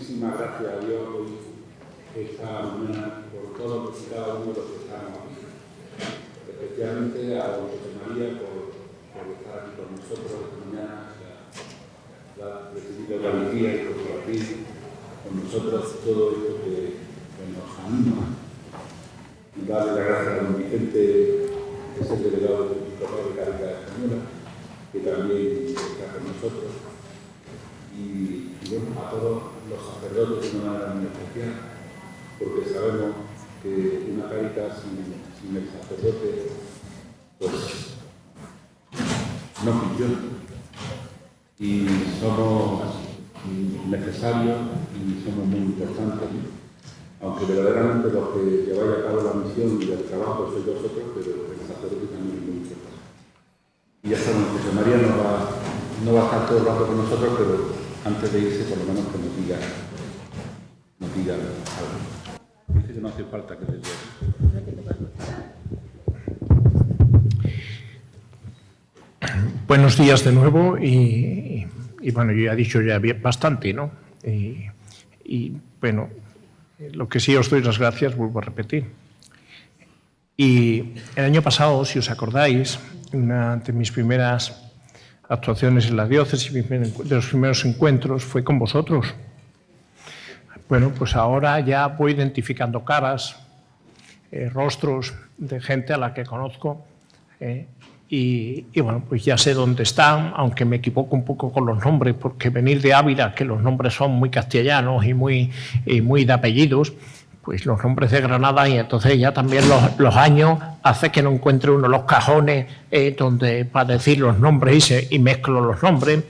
muchísimas gracias a Dios hoy, esta mañana, por todos y cada uno de los que estamos aquí. Especialmente a don José María por estar aquí con nosotros esta mañana, la recibido la alegría y por compartir con nosotros todo esto que nos anima. Y darle las gracias a don Vicente, que es el delegado del Episcopado de Cáritas Española, que también está con nosotros. Y bueno, a todos los sacerdotes de una manera muy especial, porque sabemos que una Cáritas sin el sacerdote pues no funciona. Y somos necesarios y somos muy importantes, ¿no? Aunque verdaderamente los que lleváis a cabo la misión y el trabajo sois vosotros, pero el sacerdote también es muy importante. Y ya sabemos que José María no va a estar todo el rato con nosotros, pero antes de irse, por lo menos que nos diga algo. Dice que no hace falta que les diga. Buenos días de nuevo y bueno, yo ya he dicho ya bastante, ¿no? Y bueno, lo que sí os doy las gracias, vuelvo a repetir. Y el año pasado, si os acordáis, una de mis primeras actuaciones en la diócesis, de los primeros encuentros, fue con vosotros. Bueno, pues ahora ya voy identificando caras, rostros de gente a la que conozco, y bueno, pues ya sé dónde están, aunque me equivoco un poco con los nombres, porque venir de Ávila, que los nombres son muy castellanos y muy de apellidos, pues los nombres de Granada, y entonces ya también los años hace que no encuentre uno los cajones donde para decir los nombres y mezclo los nombres.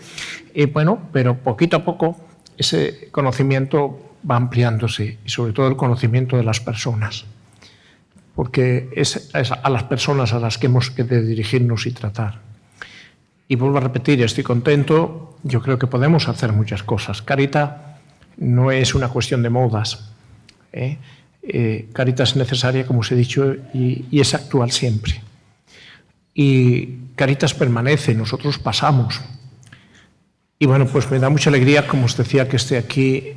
Y bueno, pero poquito a poco ese conocimiento va ampliándose, y sobre todo el conocimiento de las personas, porque es a las personas a las que hemos de dirigirnos y tratar. Y vuelvo a repetir, estoy contento, yo creo que podemos hacer muchas cosas. Cáritas no es una cuestión de modas. Cáritas es necesaria, como os he dicho, y es actual siempre. Y Cáritas permanece, nosotros pasamos. Y bueno, pues me da mucha alegría, como os decía, que esté aquí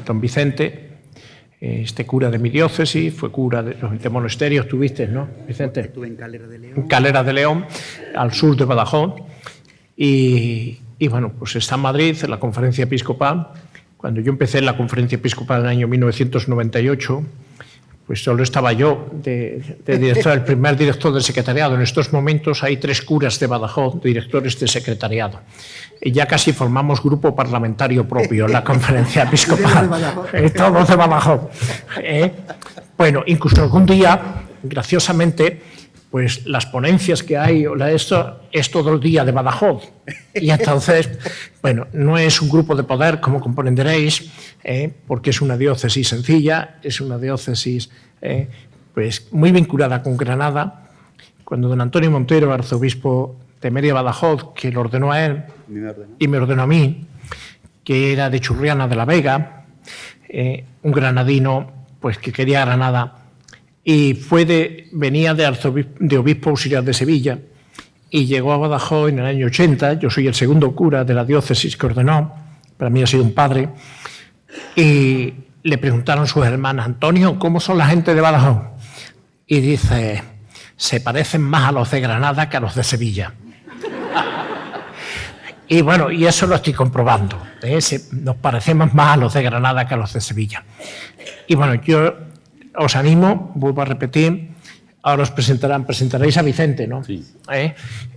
don Vicente, este cura de mi diócesis, fue cura de monasterio, estuviste, ¿no, Vicente? Estuve en Calera de León. En Calera de León, al sur de Badajoz. Y bueno, pues está en Madrid, en la conferencia episcopal. Cuando yo empecé en la conferencia episcopal en el año 1998, pues solo estaba yo de director, el primer director del secretariado. En estos momentos hay 3 curas de Badajoz, directores de secretariado. Y ya casi formamos grupo parlamentario propio en la conferencia episcopal. Todos de Badajoz. Bueno, incluso algún día, graciosamente, pues las ponencias que hay, esto es todo el día de Badajoz. Y entonces, bueno, no es un grupo de poder, como comprenderéis, porque es una diócesis sencilla, es una diócesis pues muy vinculada con Granada. Cuando don Antonio Montero, arzobispo de Mérida Badajoz, que lo ordenó a él y me ordenó a mí, que era de Churriana de la Vega, un granadino pues que quería Granada, y venía de obispo auxiliar de Sevilla, y llegó a Badajoz en el año 80. Yo soy el segundo cura de la diócesis que ordenó, para mí ha sido un padre, y le preguntaron sus hermanas: Antonio, ¿cómo son la gente de Badajoz? Y dice: se parecen más a los de Granada que a los de Sevilla. Y bueno, y eso lo estoy comprobando, nos parecemos más a los de Granada que a los de Sevilla. Y bueno, yo os animo, vuelvo a repetir, ahora os presentaréis a Vicente, ¿no? Sí.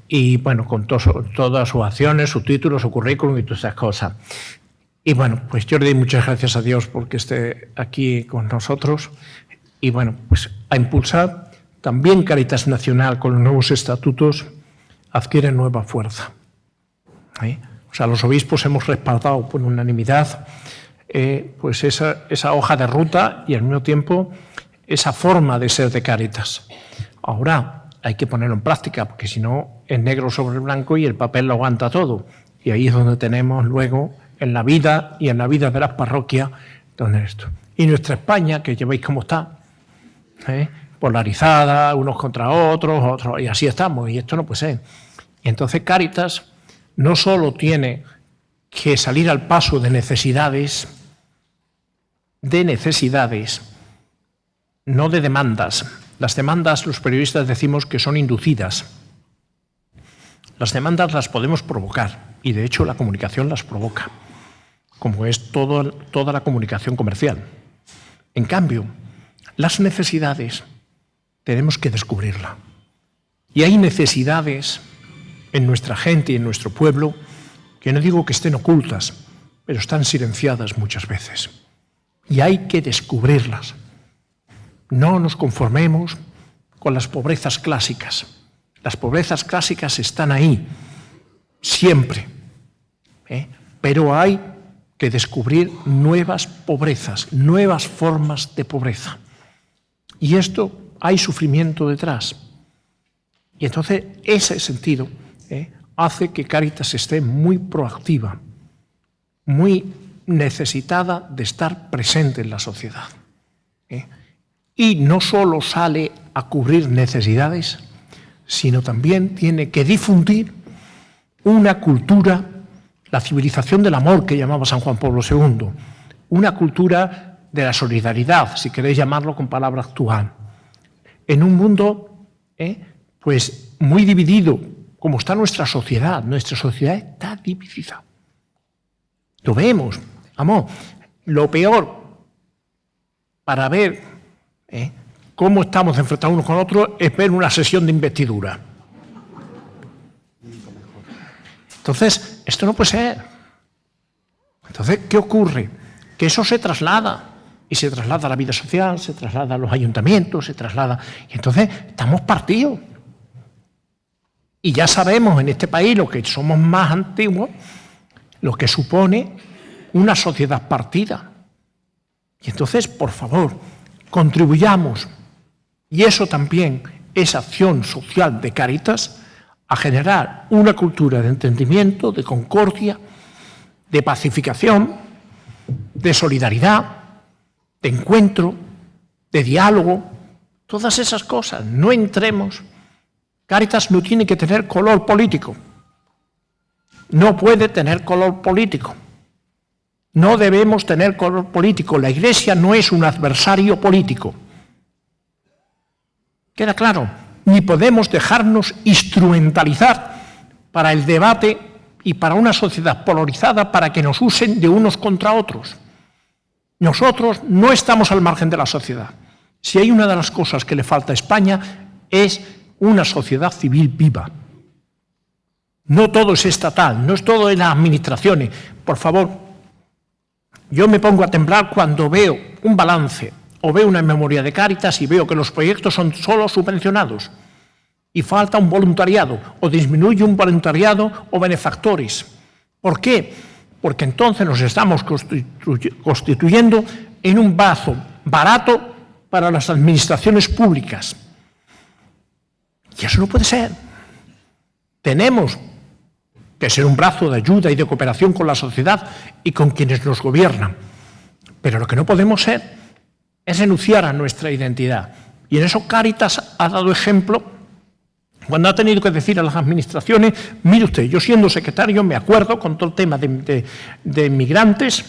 Y bueno, con todas sus acciones, su título, su currículum y todas esas cosas. Y bueno, pues yo le doy muchas gracias a Dios porque esté aquí con nosotros. Y bueno, pues a impulsar también Cáritas Nacional con los nuevos estatutos adquiere nueva fuerza. O sea, los obispos hemos respaldado por unanimidad pues esa hoja de ruta y al mismo tiempo esa forma de ser de Cáritas. Ahora hay que ponerlo en práctica, porque si no es negro sobre blanco y el papel lo aguanta todo. Y ahí es donde tenemos luego en la vida y en la vida de las parroquias donde esto. Y nuestra España, que ya veis cómo está, polarizada, unos contra otros, y así estamos, y esto no puede ser. Y entonces Cáritas no solo tiene que salir al paso de necesidades, de necesidades, no de demandas. Las demandas, los periodistas decimos que son inducidas. Las demandas las podemos provocar y, de hecho, la comunicación las provoca, como es toda la comunicación comercial. En cambio, las necesidades tenemos que descubrirlas. Y hay necesidades en nuestra gente y en nuestro pueblo que no digo que estén ocultas, pero están silenciadas muchas veces. Y hay que descubrirlas. No nos conformemos con las pobrezas clásicas. Las pobrezas clásicas están ahí, siempre. Pero hay que descubrir nuevas pobrezas, nuevas formas de pobreza. Y esto hay sufrimiento detrás. Y entonces ese sentido hace que Cáritas esté muy proactiva, muy necesitada de estar presente en la sociedad. Y no solo sale a cubrir necesidades, sino también tiene que difundir una cultura, la civilización del amor que llamaba San Juan Pablo II, una cultura de la solidaridad, si queréis llamarlo con palabra actual, en un mundo pues muy dividido, como está nuestra sociedad está dividida. Lo vemos, amor, lo peor para ver cómo estamos enfrentados unos con otros es ver una sesión de investidura. Entonces, esto no puede ser. Entonces, ¿qué ocurre? Que eso se traslada, y se traslada a la vida social, se traslada a los ayuntamientos, se traslada... Y entonces estamos partidos. Y ya sabemos en este país, los que somos más antiguos, lo que supone una sociedad partida. Y entonces, por favor, contribuyamos, y eso también es acción social de Cáritas, a generar una cultura de entendimiento, de concordia, de pacificación, de solidaridad, de encuentro, de diálogo, todas esas cosas. No entremos. Cáritas no tiene que tener color político. No puede tener color político. No debemos tener color político. La Iglesia no es un adversario político. ¿Queda claro? Ni podemos dejarnos instrumentalizar para el debate y para una sociedad polarizada para que nos usen de unos contra otros. Nosotros no estamos al margen de la sociedad. Si hay una de las cosas que le falta a España es una sociedad civil viva. No todo es estatal, no es todo en las administraciones. Por favor, yo me pongo a temblar cuando veo un balance o veo una memoria de Cáritas y veo que los proyectos son solo subvencionados y falta un voluntariado, o disminuye un voluntariado o benefactores. ¿Por qué? Porque entonces nos estamos constituyendo en un brazo barato para las administraciones públicas. Y eso no puede ser. Tenemos que ser un brazo de ayuda y de cooperación con la sociedad y con quienes nos gobiernan. Pero lo que no podemos ser es renunciar a nuestra identidad. Y en eso Cáritas ha dado ejemplo cuando ha tenido que decir a las administraciones, mire usted, yo siendo secretario me acuerdo con todo el tema de migrantes,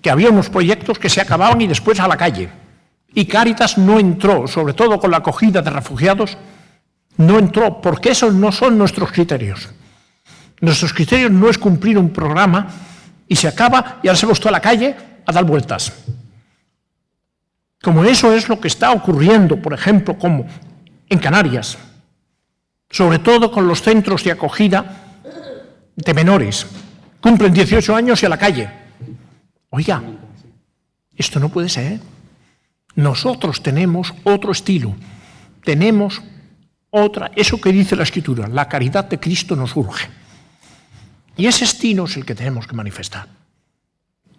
que había unos proyectos que se acababan y después a la calle. Y Cáritas no entró, sobre todo con la acogida de refugiados, no entró, porque esos no son nuestros criterios. Nuestros criterios no es cumplir un programa y se acaba y ahora se va usted a la calle a dar vueltas. Como eso es lo que está ocurriendo, por ejemplo, como en Canarias, sobre todo con los centros de acogida de menores. Cumplen 18 años y a la calle. Oiga, esto no puede ser. Nosotros tenemos otro estilo, tenemos eso que dice la Escritura, la caridad de Cristo nos urge. Y ese estilo es el que tenemos que manifestar.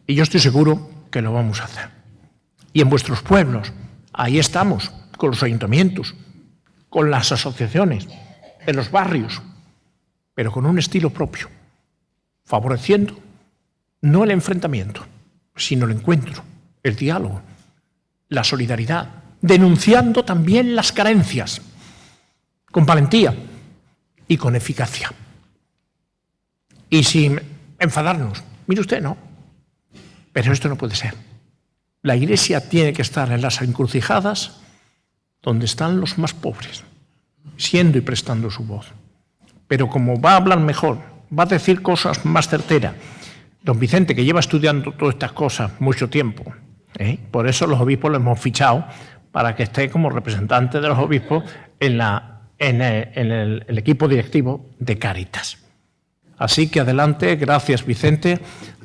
Y yo estoy seguro que lo vamos a hacer. Y en vuestros pueblos, ahí estamos, con los ayuntamientos, con las asociaciones, en los barrios, pero con un estilo propio, favoreciendo no el enfrentamiento, sino el encuentro, el diálogo, la solidaridad, denunciando también las carencias, con valentía y con eficacia. Y sin enfadarnos. Mire usted, no. Pero esto no puede ser. La Iglesia tiene que estar en las encrucijadas donde están los más pobres, siendo y prestando su voz. Pero como va a hablar mejor, va a decir cosas más certeras, don Vicente, que lleva estudiando todas estas cosas mucho tiempo, por eso los obispos lo hemos fichado para que esté como representante de los obispos en el equipo directivo de Cáritas. Así que adelante, gracias Vicente,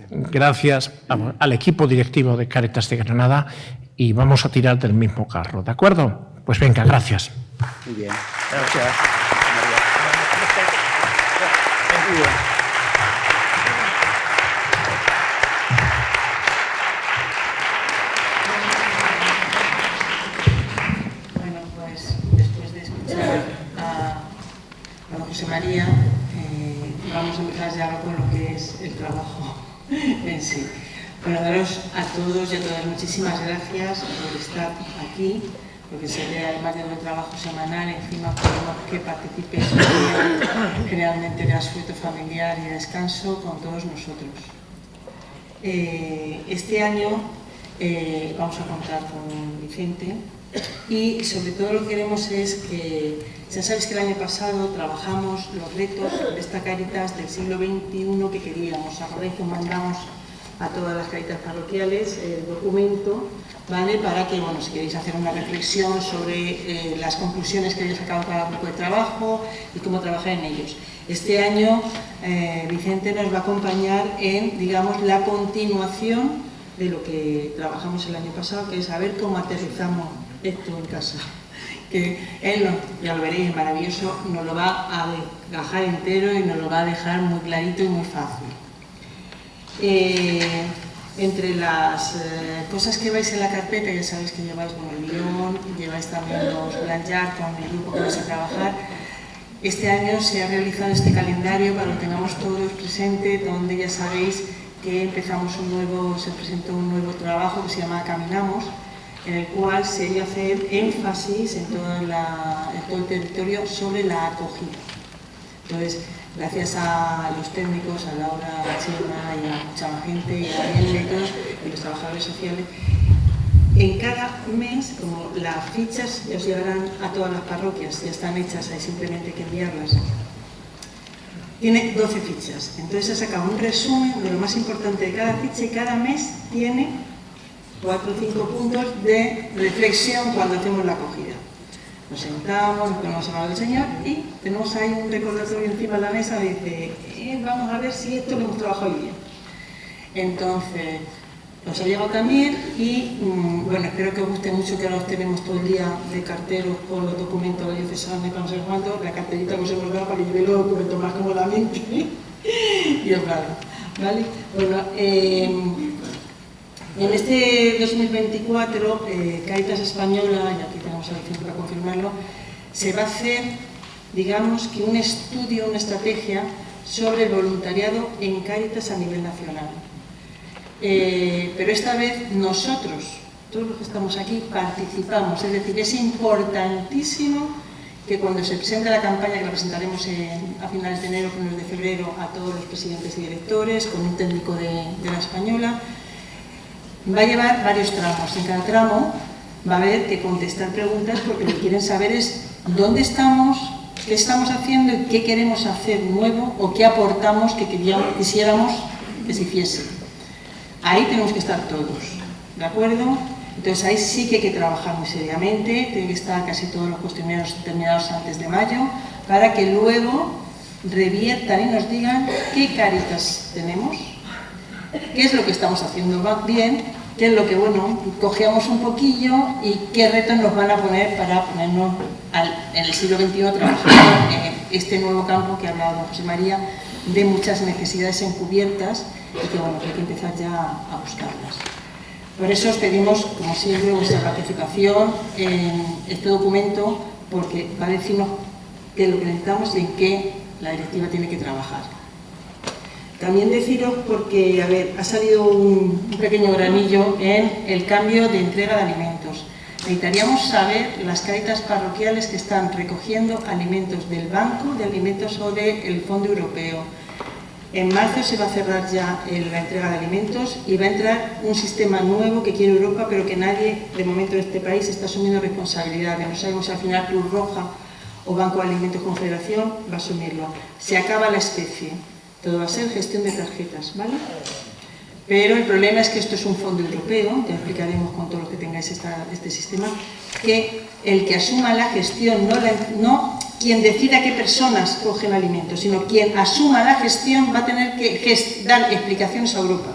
gracias al equipo directivo de Cáritas de Granada y vamos a tirar del mismo carro, ¿de acuerdo? Pues venga, gracias. Muy bien. Gracias. Muy bien. Bueno, pues después de escuchar a José María, vamos a empezar ya con lo que es el trabajo en sí. Bueno, daros a todos y a todas muchísimas gracias por estar aquí, porque se ve además de un trabajo semanal, encima podemos que participéis generalmente de asueto familiar y descanso con todos nosotros. Este año vamos a contar con Vicente y sobre todo lo que queremos es que, ya sabéis que el año pasado trabajamos los retos de esta Cáritas del siglo XXI que queríamos. Acordáis que mandamos a todas las Cáritas parroquiales el documento, ¿vale? Para que, bueno, si queréis hacer una reflexión sobre las conclusiones que haya sacado cada grupo de trabajo y cómo trabajar en ellos. Este año Vicente nos va a acompañar en, digamos, la continuación de lo que trabajamos el año pasado, que es saber cómo aterrizamos esto en casa. Que él, ya lo veréis, es maravilloso, nos lo va a dejar entero y nos lo va a dejar muy clarito y muy fácil. Entre las cosas que vais en la carpeta, ya sabéis que lleváis el guión, lleváis también los blanchard con el grupo que vais a trabajar. Este año se ha realizado este calendario para que lo tengamos todos presente, donde ya sabéis que empezamos se presentó un nuevo trabajo que se llama Caminamos, en el cual se iba a hacer énfasis en todo el territorio sobre la acogida. Entonces, gracias a los técnicos, a Laura, a Chema y a mucha más gente, y a Daniel y los trabajadores sociales, en cada mes, como las fichas os llegarán a todas las parroquias, ya están hechas, hay simplemente que enviarlas. Tiene 12 fichas, entonces ha sacado un resumen de lo más importante de cada ficha y cada mes tiene 4 o 5 puntos de reflexión cuando hacemos la acogida. Nos sentamos, nos ponemos a hablar del Señor y tenemos ahí un recordatorio encima de la mesa que dice vamos a ver si esto lo hemos trabajado bien. Entonces, nos ha llegado también y, bueno, espero que os guste mucho, que ahora os tenemos todo el día de carteros con los documentos de la diocesana y no sé cuánto, la carterita no se nos da para que lleve los documentos más cómodamente y os claro, ¿vale? Bueno, en este 2024, Cáritas Española, y aquí tenemos el tiempo para confirmarlo, se va a hacer, digamos, que un estudio, una estrategia sobre el voluntariado en Cáritas a nivel nacional. Pero esta vez nosotros, todos los que estamos aquí, participamos, es decir, es importantísimo que cuando se presente la campaña, que la presentaremos a finales de enero, primeros de febrero, a todos los presidentes y directores, con un técnico de la Española, va a llevar varios tramos. En cada tramo va a haber que contestar preguntas porque lo que quieren saber es dónde estamos, qué estamos haciendo y qué queremos hacer nuevo o qué aportamos que quisiéramos que se hiciese. Ahí tenemos que estar todos, ¿de acuerdo? Entonces ahí sí que hay que trabajar muy seriamente, tienen que estar casi todos los cuestionarios terminados antes de mayo, para que luego reviertan y nos digan qué Cáritas tenemos, qué es lo que estamos haciendo bien, qué es lo que, bueno, cojeamos un poquillo y qué retos nos van a poner para ponernos en el siglo XXI trabajando en este nuevo campo que ha hablado José María, de muchas necesidades encubiertas y que, bueno, que hay que empezar ya a buscarlas. Por eso os pedimos, como siempre, vuestra participación en este documento, porque va a decirnos qué es lo que necesitamos y en qué la directiva tiene que trabajar. También deciros, porque, a ver, ha salido un pequeño granillo en el cambio de entrega de alimentos. Necesitaríamos saber las Cáritas parroquiales que están recogiendo alimentos del Banco de Alimentos o del Fondo Europeo. En marzo se va a cerrar ya la entrega de alimentos y va a entrar un sistema nuevo que quiere Europa, pero que nadie, de momento en este país, está asumiendo responsabilidades. No sabemos si al final Cruz Roja o Banco de Alimentos Confederación va a asumirlo. Se acaba la especie. Todo va a ser gestión de tarjetas, ¿vale? Pero el problema es que esto es un fondo europeo, ya explicaremos con todos los que tengáis este sistema, que el que asuma la gestión, no quien decida qué personas cogen alimentos, sino quien asuma la gestión va a tener que dar explicaciones a Europa.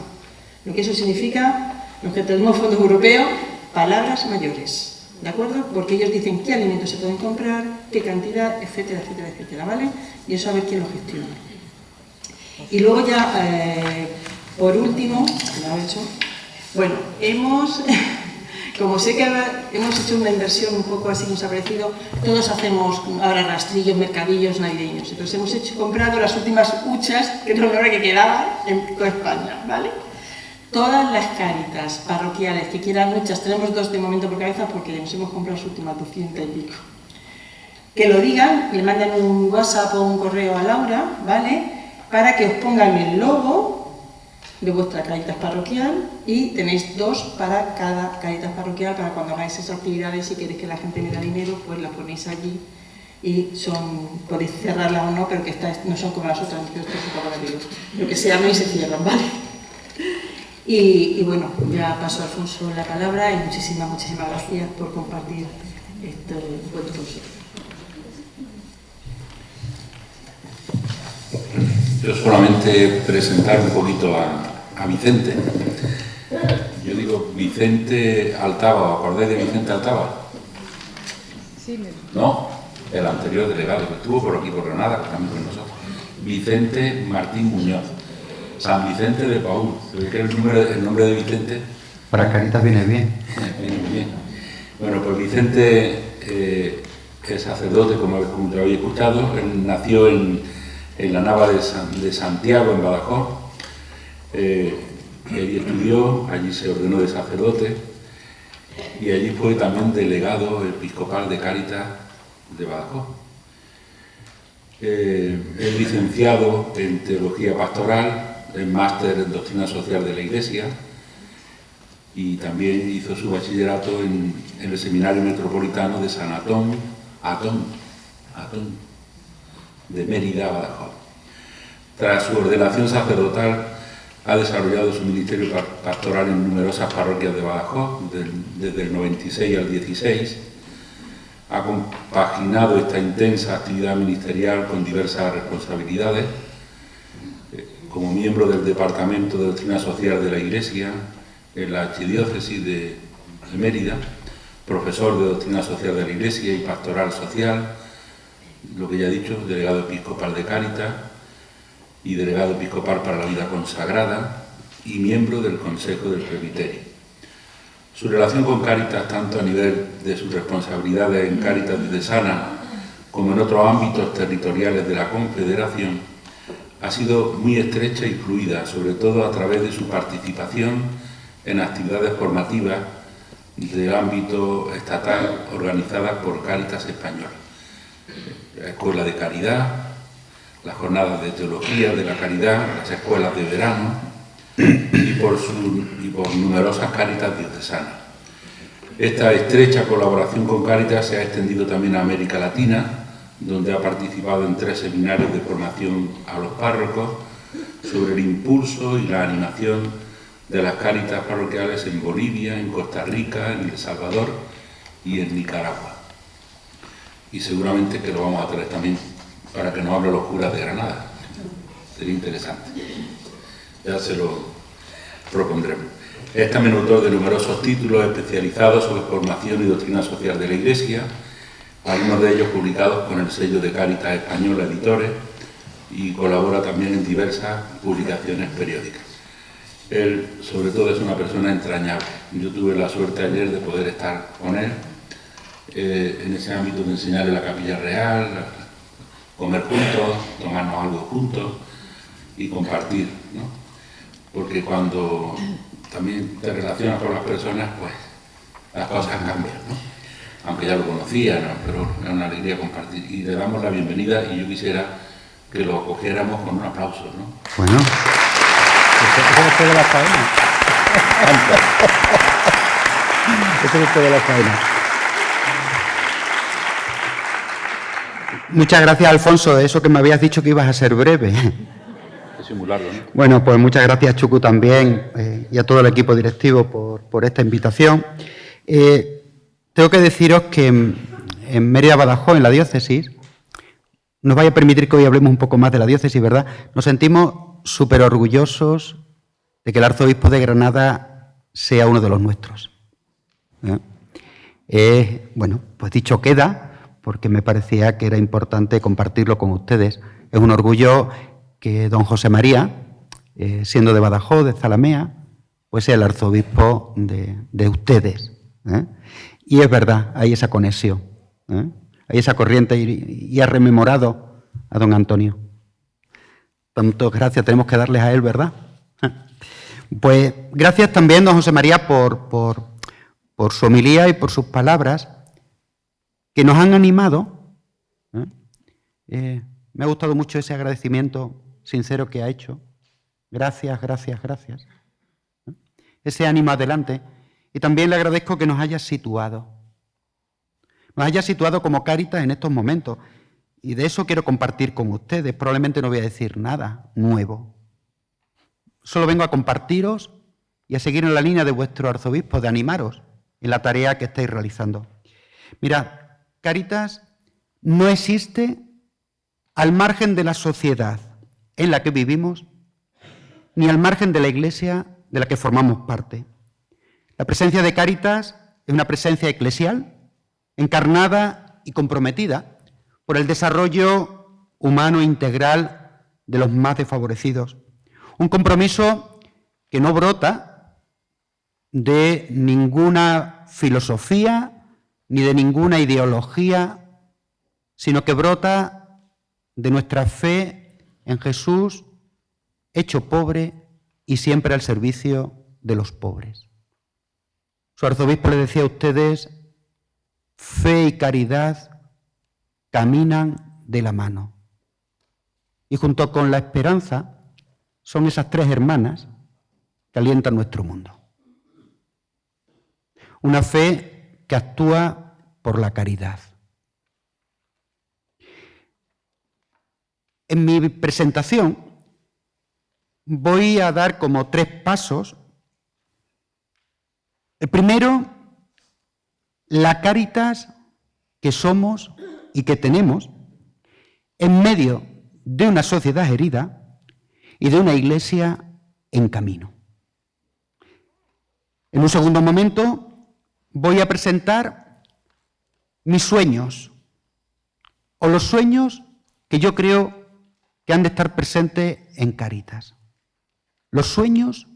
Lo que eso significa, los que tenemos fondos europeos, palabras mayores, ¿de acuerdo? Porque ellos dicen qué alimentos se pueden comprar, qué cantidad, etcétera, etcétera, etcétera, ¿vale? Y eso a ver quién lo gestiona. Y luego ya, por último, lo he hecho, bueno, como sé que hemos hecho una inversión un poco así, nos ha parecido, todos hacemos ahora rastrillos, mercadillos navideños, entonces hemos comprado las últimas huchas, que no era que quedaban en toda España, ¿vale? Todas las Cáritas parroquiales que quieran huchas, tenemos 2 de momento por cabeza porque nos hemos comprado las últimas 200 y pico. Que lo digan, le mandan un WhatsApp o un correo a Laura, ¿vale? Para que os pongan el logo de vuestra Cáritas parroquial y tenéis 2 para cada Cáritas parroquial para cuando hagáis esas actividades, si queréis que la gente me da dinero, pues las ponéis allí y podéis cerrarlas o no, pero que no son como las otras, que esto es un poco de Dios. Lo que se llama y se cierran, ¿vale? Y bueno, ya paso a Alfonso la palabra y muchísimas gracias por compartir este buen consejo. Yo solamente presentar un poquito a Vicente. Yo digo Vicente Altava, ¿os acordáis de Vicente Altava? Sí, ¿No? El anterior delegado que estuvo por aquí por Granada, que también con nosotros. Vicente Martín Muñoz. San Vicente de Paúl. ¿Veis que el nombre de Vicente? Para Cáritas viene bien. Viene muy bien. Bueno, pues Vicente es sacerdote, como ya habéis escuchado. Él nació en la Nava de Santiago, en Badajoz. Allí estudió, allí se ordenó de sacerdote y allí fue también delegado episcopal de Cáritas de Badajoz. Es licenciado en Teología Pastoral, es máster en Doctrina Social de la Iglesia y también hizo su bachillerato en el Seminario Metropolitano de San Antón de Mérida, Badajoz. Tras su ordenación sacerdotal, ha desarrollado su ministerio pastoral en numerosas parroquias de Badajoz, desde el 96 al 16. Ha compaginado esta intensa actividad ministerial con diversas responsabilidades, como miembro del Departamento de Doctrina Social de la Iglesia, en la Archidiócesis de Mérida, profesor de Doctrina Social de la Iglesia y Pastoral Social, lo que ya he dicho, delegado episcopal de Cáritas y delegado episcopal para la vida consagrada y miembro del Consejo del Presbiterio. Su relación con Cáritas, tanto a nivel de sus responsabilidades en Cáritas Diocesana como en otros ámbitos territoriales de la Confederación, ha sido muy estrecha y fluida, sobre todo a través de su participación en actividades formativas del ámbito estatal organizadas por Cáritas Española. La Escuela de Caridad, las jornadas de teología de la caridad, las escuelas de verano y por numerosas Cáritas diocesanas. Esta estrecha colaboración con Cáritas se ha extendido también a América Latina, donde ha participado en 3 seminarios de formación a los párrocos sobre el impulso y la animación de las Cáritas parroquiales en Bolivia, en Costa Rica, en El Salvador y en Nicaragua. Y seguramente que lo vamos a traer también para que nos hable los curas de Granada. Sería interesante. Ya se lo propondremos. Es también autor de numerosos títulos especializados sobre formación y doctrina social de la Iglesia, algunos de ellos publicados con el sello de Cáritas Española Editores, y colabora también en diversas publicaciones periódicas. Él, sobre todo, es una persona entrañable. Yo tuve la suerte ayer de poder estar con él en ese ámbito de enseñarle la Capilla Real, comer juntos, tomarnos algo juntos y compartir, ¿no? Porque cuando también te relacionas con las personas, pues las cosas cambian, ¿no? Aunque ya lo conocía, ¿no? Pero es una alegría compartir. Y le damos la bienvenida y yo quisiera que lo cogiéramos con un aplauso, ¿no? Bueno. Eso después de la faena. Eso después de la faena. Muchas gracias, Alfonso. Eso que me habías dicho que ibas a ser breve. Es simularlo, ¿no? Bueno, pues muchas gracias, Chucu, también, y a todo el equipo directivo por esta invitación. Tengo que deciros que en Mérida Badajoz, en la diócesis, nos vaya a permitir que hoy hablemos un poco más de la diócesis, ¿verdad? Nos sentimos súper orgullosos de que el arzobispo de Granada sea uno de los nuestros. Bueno, pues dicho queda, porque me parecía que era importante compartirlo con ustedes. Es un orgullo que don José María, siendo de Badajoz, de Zalamea, pues sea el arzobispo de ustedes. Y es verdad, hay esa conexión, hay esa corriente, y ha rememorado a don Antonio. Tantas gracias tenemos que darles a él, ¿verdad? Pues gracias también, don José María, por su homilía y por sus palabras, que nos han animado. Me ha gustado mucho ese agradecimiento sincero que ha hecho. Gracias, gracias, gracias. Ese ánimo adelante. Y también le agradezco que nos haya situado. Nos haya situado como Cáritas en estos momentos. Y de eso quiero compartir con ustedes. Probablemente no voy a decir nada nuevo. Solo vengo a compartiros y a seguir en la línea de vuestro arzobispo, de animaros en la tarea que estáis realizando. Mirad, Cáritas no existe al margen de la sociedad en la que vivimos, ni al margen de la Iglesia de la que formamos parte. La presencia de Cáritas es una presencia eclesial, encarnada y comprometida por el desarrollo humano integral de los más desfavorecidos. Un compromiso que no brota de ninguna filosofía ni de ninguna ideología, sino que brota de nuestra fe en Jesús, hecho pobre y siempre al servicio de los pobres. Su arzobispo le decía a ustedes, fe y caridad caminan de la mano. Y junto con la esperanza son esas tres hermanas que alientan nuestro mundo. Una fe que actúa por la caridad. En mi presentación voy a dar como 3 pasos. El primero, la Cáritas que somos y que tenemos en medio de una sociedad herida y de una Iglesia en camino. En un segundo momento voy a presentar mis sueños, o los sueños que yo creo que han de estar presentes en Cáritas. Los sueños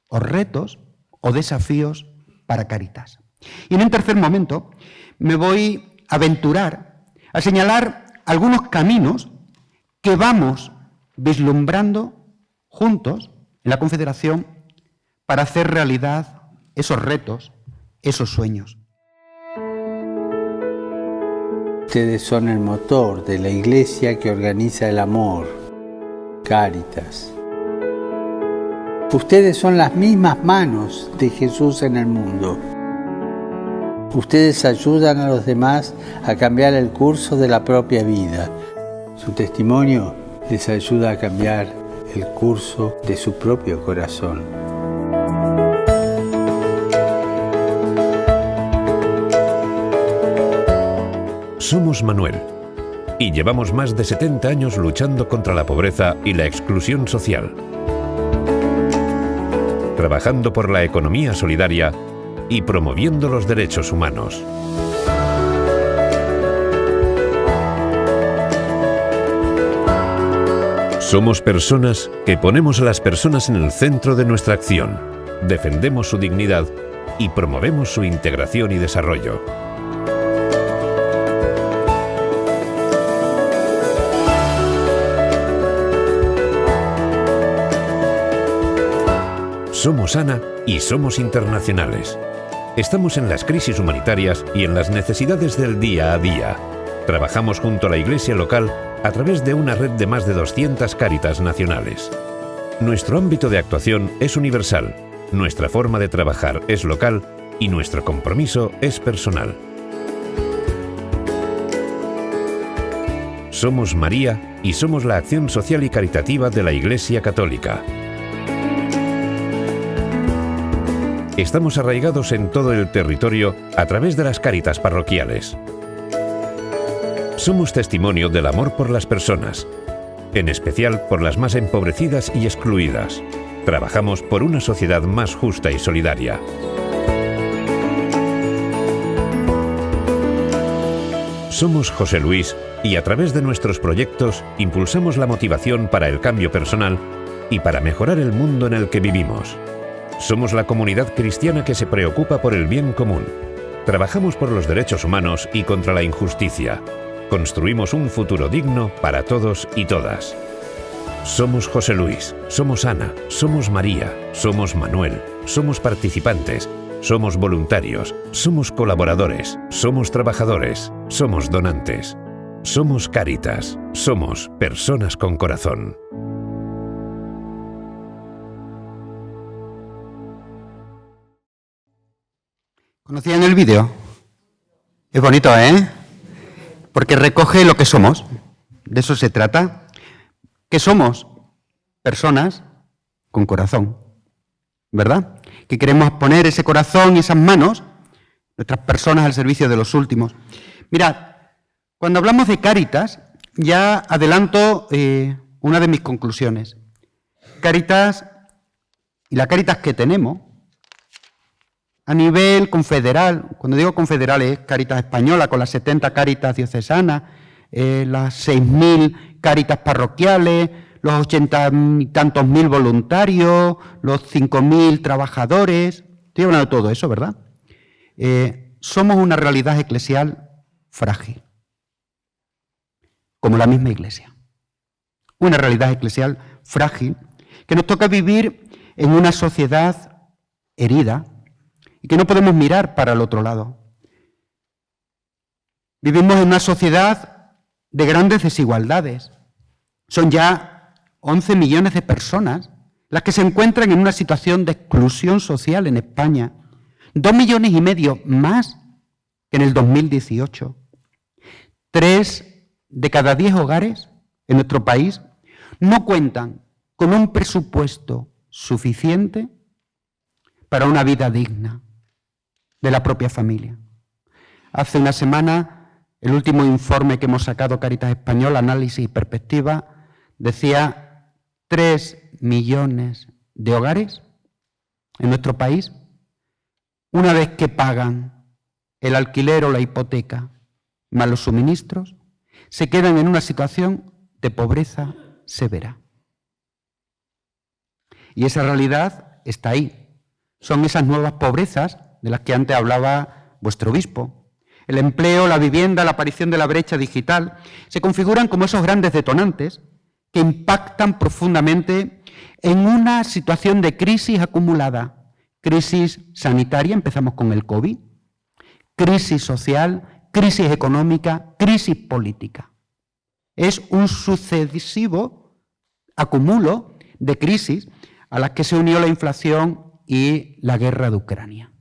o retos o desafíos para Cáritas. Y en un tercer momento me voy a aventurar a señalar algunos caminos que vamos vislumbrando juntos en la Confederación para hacer realidad esos retos, esos sueños. Ustedes son el motor de la Iglesia que organiza el amor, Cáritas. Ustedes son las mismas manos de Jesús en el mundo. Ustedes ayudan a los demás a cambiar el curso de la propia vida. Su testimonio les ayuda a cambiar el curso de su propio corazón. Somos Manuel y llevamos más de 70 años luchando contra la pobreza y la exclusión social, trabajando por la economía solidaria y promoviendo los derechos humanos. Somos personas que ponemos a las personas en el centro de nuestra acción, defendemos su dignidad y promovemos su integración y desarrollo. Somos ANA y somos internacionales. Estamos en las crisis humanitarias y en las necesidades del día a día. Trabajamos junto a la Iglesia local a través de una red de más de 200 Cáritas nacionales. Nuestro ámbito de actuación es universal, nuestra forma de trabajar es local y nuestro compromiso es personal. Somos María y somos la acción social y caritativa de la Iglesia Católica. Estamos arraigados en todo el territorio a través de las Cáritas parroquiales. Somos testimonio del amor por las personas, en especial por las más empobrecidas y excluidas. Trabajamos por una sociedad más justa y solidaria. Somos José Luis y a través de nuestros proyectos impulsamos la motivación para el cambio personal y para mejorar el mundo en el que vivimos. Somos la comunidad cristiana que se preocupa por el bien común. Trabajamos por los derechos humanos y contra la injusticia. Construimos un futuro digno para todos y todas. Somos José Luis, somos Ana, somos María, somos Manuel, somos participantes, somos voluntarios, somos colaboradores, somos trabajadores, somos donantes, somos Cáritas, somos personas con corazón. ¿Conocían el vídeo? Es bonito, ¿eh? Porque recoge lo que somos. De eso se trata. Que somos personas con corazón, ¿verdad? Que queremos poner ese corazón y esas manos, nuestras personas al servicio de los últimos. Mirad, cuando hablamos de Cáritas, ya adelanto una de mis conclusiones. Cáritas y la Cáritas que tenemos a nivel confederal, cuando digo confederal es Cáritas española, con las 70 Cáritas diocesanas, las 6.000 Cáritas parroquiales, los 80 y tantos mil voluntarios, los 5.000 trabajadores. Estoy hablando de todo eso, ¿verdad? Somos una realidad eclesial frágil, como la misma Iglesia. Una realidad eclesial frágil que nos toca vivir en una sociedad herida, y que no podemos mirar para el otro lado. Vivimos en una sociedad de grandes desigualdades. Son ya 11 millones de personas las que se encuentran en una situación de exclusión social en España. 2,5 millones más que en el 2018. 3 de cada 10 hogares en nuestro país no cuentan con un presupuesto suficiente para una vida digna de la propia familia. Hace una semana, el último informe que hemos sacado Cáritas Española, Análisis y Perspectiva, decía 3 millones de hogares en nuestro país, una vez que pagan el alquiler o la hipoteca más los suministros, se quedan en una situación de pobreza severa. Y esa realidad está ahí. Son esas nuevas pobrezas de las que antes hablaba vuestro obispo. El empleo, la vivienda, la aparición de la brecha digital se configuran como esos grandes detonantes que impactan profundamente en una situación de crisis acumulada. Crisis sanitaria, empezamos con el COVID, crisis social, crisis económica, crisis política. Es un sucesivo acumulo de crisis a las que se unió la inflación y la guerra de Ucrania.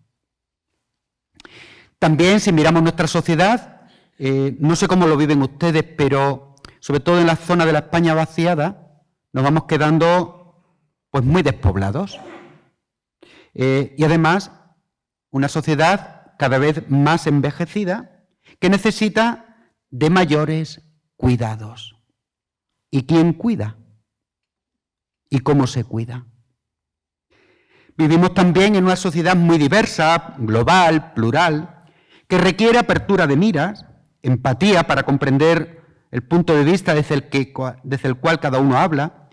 También, si miramos nuestra sociedad, no sé cómo lo viven ustedes, pero sobre todo en la zona de la España vaciada, nos vamos quedando pues muy despoblados. Y además, una sociedad cada vez más envejecida que necesita de mayores cuidados. ¿Y quién cuida? ¿Y cómo se cuida? Vivimos también en una sociedad muy diversa, global, plural, que requiere apertura de miras, empatía para comprender el punto de vista desde el cual cada uno habla,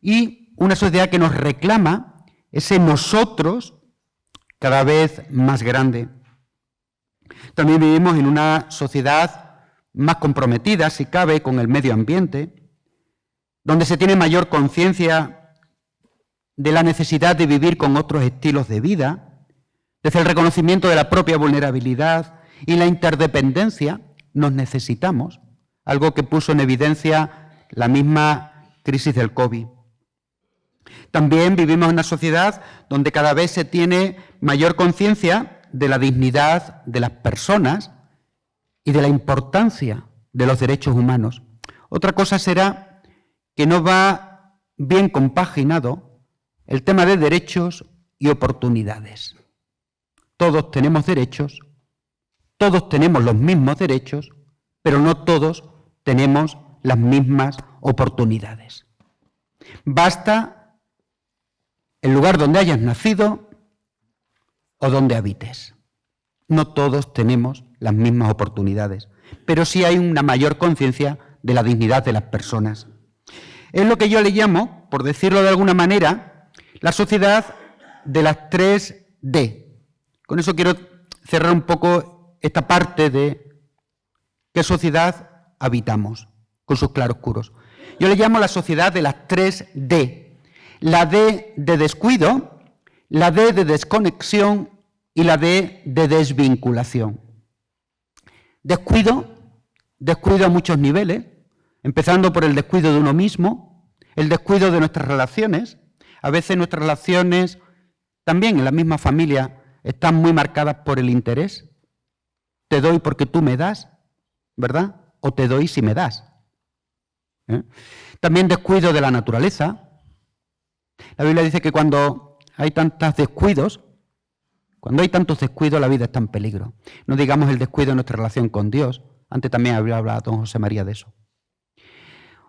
y una sociedad que nos reclama ese nosotros cada vez más grande. También vivimos en una sociedad más comprometida, si cabe, con el medio ambiente, donde se tiene mayor conciencia de la necesidad de vivir con otros estilos de vida, desde el reconocimiento de la propia vulnerabilidad y la interdependencia nos necesitamos, algo que puso en evidencia la misma crisis del COVID. También vivimos en una sociedad donde cada vez se tiene mayor conciencia de la dignidad de las personas y de la importancia de los derechos humanos. Otra cosa será que no va bien compaginado el tema de derechos y oportunidades. Todos tenemos derechos, todos tenemos los mismos derechos, pero no todos tenemos las mismas oportunidades. Basta el lugar donde hayas nacido o donde habites. No todos tenemos las mismas oportunidades, pero sí hay una mayor conciencia de la dignidad de las personas. Es lo que yo le llamo, por decirlo de alguna manera, la sociedad de las 3D. Con eso quiero cerrar un poco esta parte de qué sociedad habitamos, con sus claroscuros. Yo le llamo la sociedad de las 3D. La D de descuido, la D de desconexión y la D de desvinculación. Descuido a muchos niveles, empezando por el descuido de uno mismo, el descuido de nuestras relaciones. A veces nuestras relaciones, también en la misma familia, están muy marcadas por el interés. Te doy porque tú me das, ¿verdad? O te doy si me das. También descuido de la naturaleza. La Biblia dice que cuando hay tantos descuidos, la vida está en peligro. No digamos el descuido de nuestra relación con Dios. Antes también había hablado don José María de eso.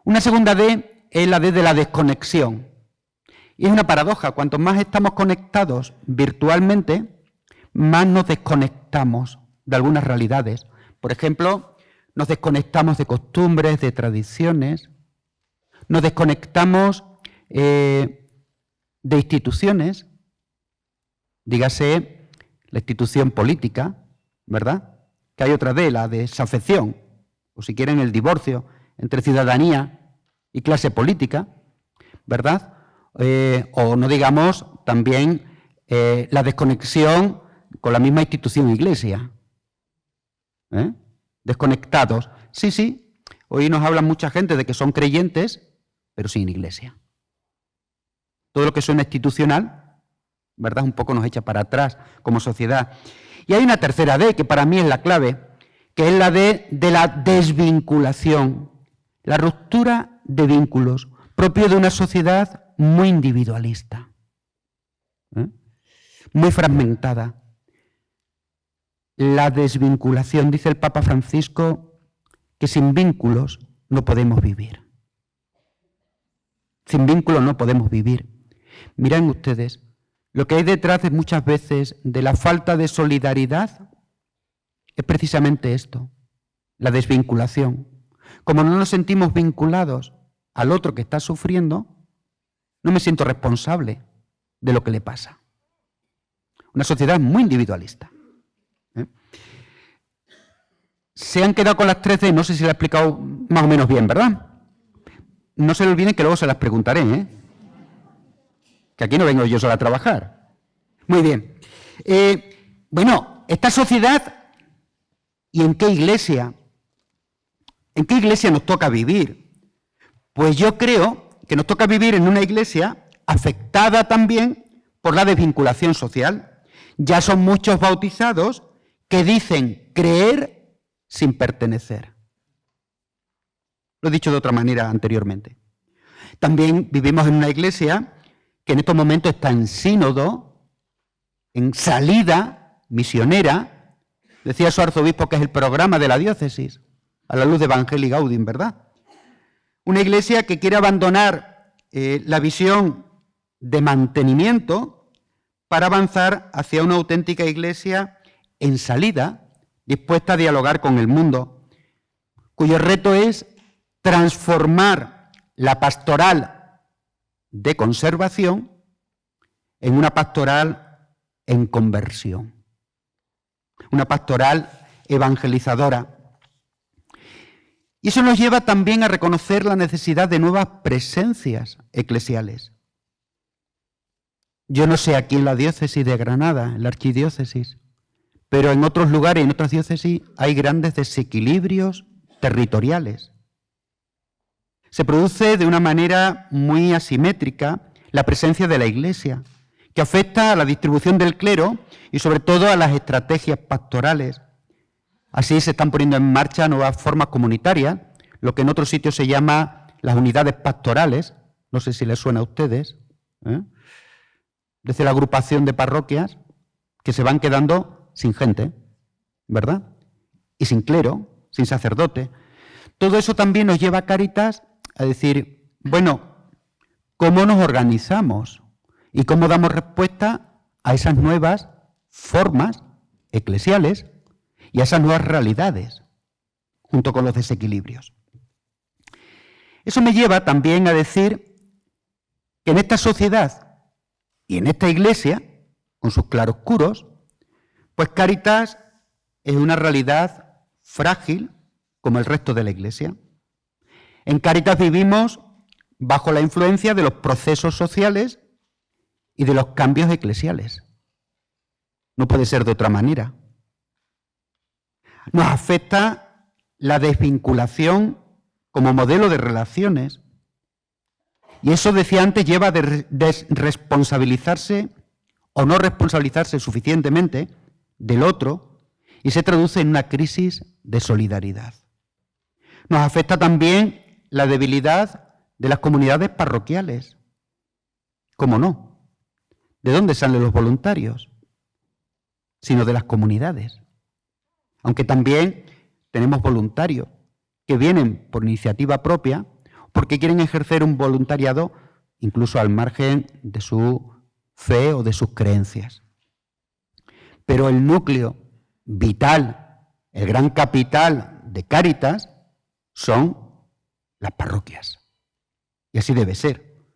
Una segunda D es la D de la desconexión. Y es una paradoja. Cuanto más estamos conectados virtualmente, más nos desconectamos de algunas realidades. Por ejemplo, nos desconectamos de costumbres, de tradiciones, nos desconectamos de instituciones, dígase la institución política, ¿verdad? Que hay otra D, la desafección, o si quieren el divorcio entre ciudadanía y clase política, ¿verdad? O no digamos también la desconexión con la misma institución iglesia. Desconectados. Sí, hoy nos habla mucha gente de que son creyentes, pero sin iglesia. Todo lo que suena institucional, ¿verdad? Un poco nos echa para atrás como sociedad. Y hay una tercera D, que para mí es la clave, que es la D de la desvinculación, la ruptura de vínculos, propio de una sociedad muy individualista, muy fragmentada. La desvinculación, dice el Papa Francisco, que sin vínculos no podemos vivir. Sin vínculos no podemos vivir. Miren ustedes, lo que hay detrás de muchas veces de la falta de solidaridad es precisamente esto, la desvinculación. Como no nos sentimos vinculados al otro que está sufriendo, no me siento responsable de lo que le pasa. Una sociedad muy individualista. Se han quedado con las 3D, no sé si lo he explicado más o menos bien, ¿verdad? No se le olviden que luego se las preguntaré, que aquí no vengo yo solo a trabajar. Muy bien. Bueno, esta sociedad, ¿y en qué iglesia? ¿En qué iglesia nos toca vivir? Pues yo creo que nos toca vivir en una iglesia afectada también por la desvinculación social. Ya son muchos bautizados que dicen creer sin pertenecer. Lo he dicho de otra manera anteriormente. También vivimos en una iglesia que en estos momentos está en sínodo, en salida misionera. Decía su arzobispo que es el programa de la diócesis, a la luz de Evangelii Gaudium, ¿verdad? Una iglesia que quiere abandonar la visión de mantenimiento para avanzar hacia una auténtica iglesia en salida, dispuesta a dialogar con el mundo, cuyo reto es transformar la pastoral de conservación en una pastoral en conversión, una pastoral evangelizadora. Y eso nos lleva también a reconocer la necesidad de nuevas presencias eclesiales. Yo no sé aquí en la diócesis de Granada, en la archidiócesis, pero en otros lugares, en otras diócesis, hay grandes desequilibrios territoriales. Se produce de una manera muy asimétrica la presencia de la Iglesia, que afecta a la distribución del clero y sobre todo a las estrategias pastorales. Así se están poniendo en marcha nuevas formas comunitarias, lo que en otros sitios se llama las unidades pastorales, no sé si les suena a ustedes, desde la agrupación de parroquias que se van quedando sin gente, ¿verdad? Y sin clero, sin sacerdote. Todo eso también nos lleva a Cáritas a decir, bueno, ¿cómo nos organizamos? ¿Y cómo damos respuesta a esas nuevas formas eclesiales y a esas nuevas realidades, junto con los desequilibrios? Eso me lleva también a decir que en esta sociedad y en esta Iglesia, con sus claroscuros, pues Cáritas es una realidad frágil como el resto de la Iglesia. En Cáritas vivimos bajo la influencia de los procesos sociales y de los cambios eclesiales. No puede ser de otra manera. Nos afecta la desvinculación como modelo de relaciones. Y eso, decía antes, lleva a desresponsabilizarse o no responsabilizarse suficientemente del otro y se traduce en una crisis de solidaridad. Nos afecta también la debilidad de las comunidades parroquiales. ¿Cómo no? ¿De dónde salen los voluntarios? Sino de las comunidades. Aunque también tenemos voluntarios que vienen por iniciativa propia porque quieren ejercer un voluntariado incluso al margen de su fe o de sus creencias. Pero el núcleo vital, el gran capital de Cáritas son las parroquias. Y así debe ser.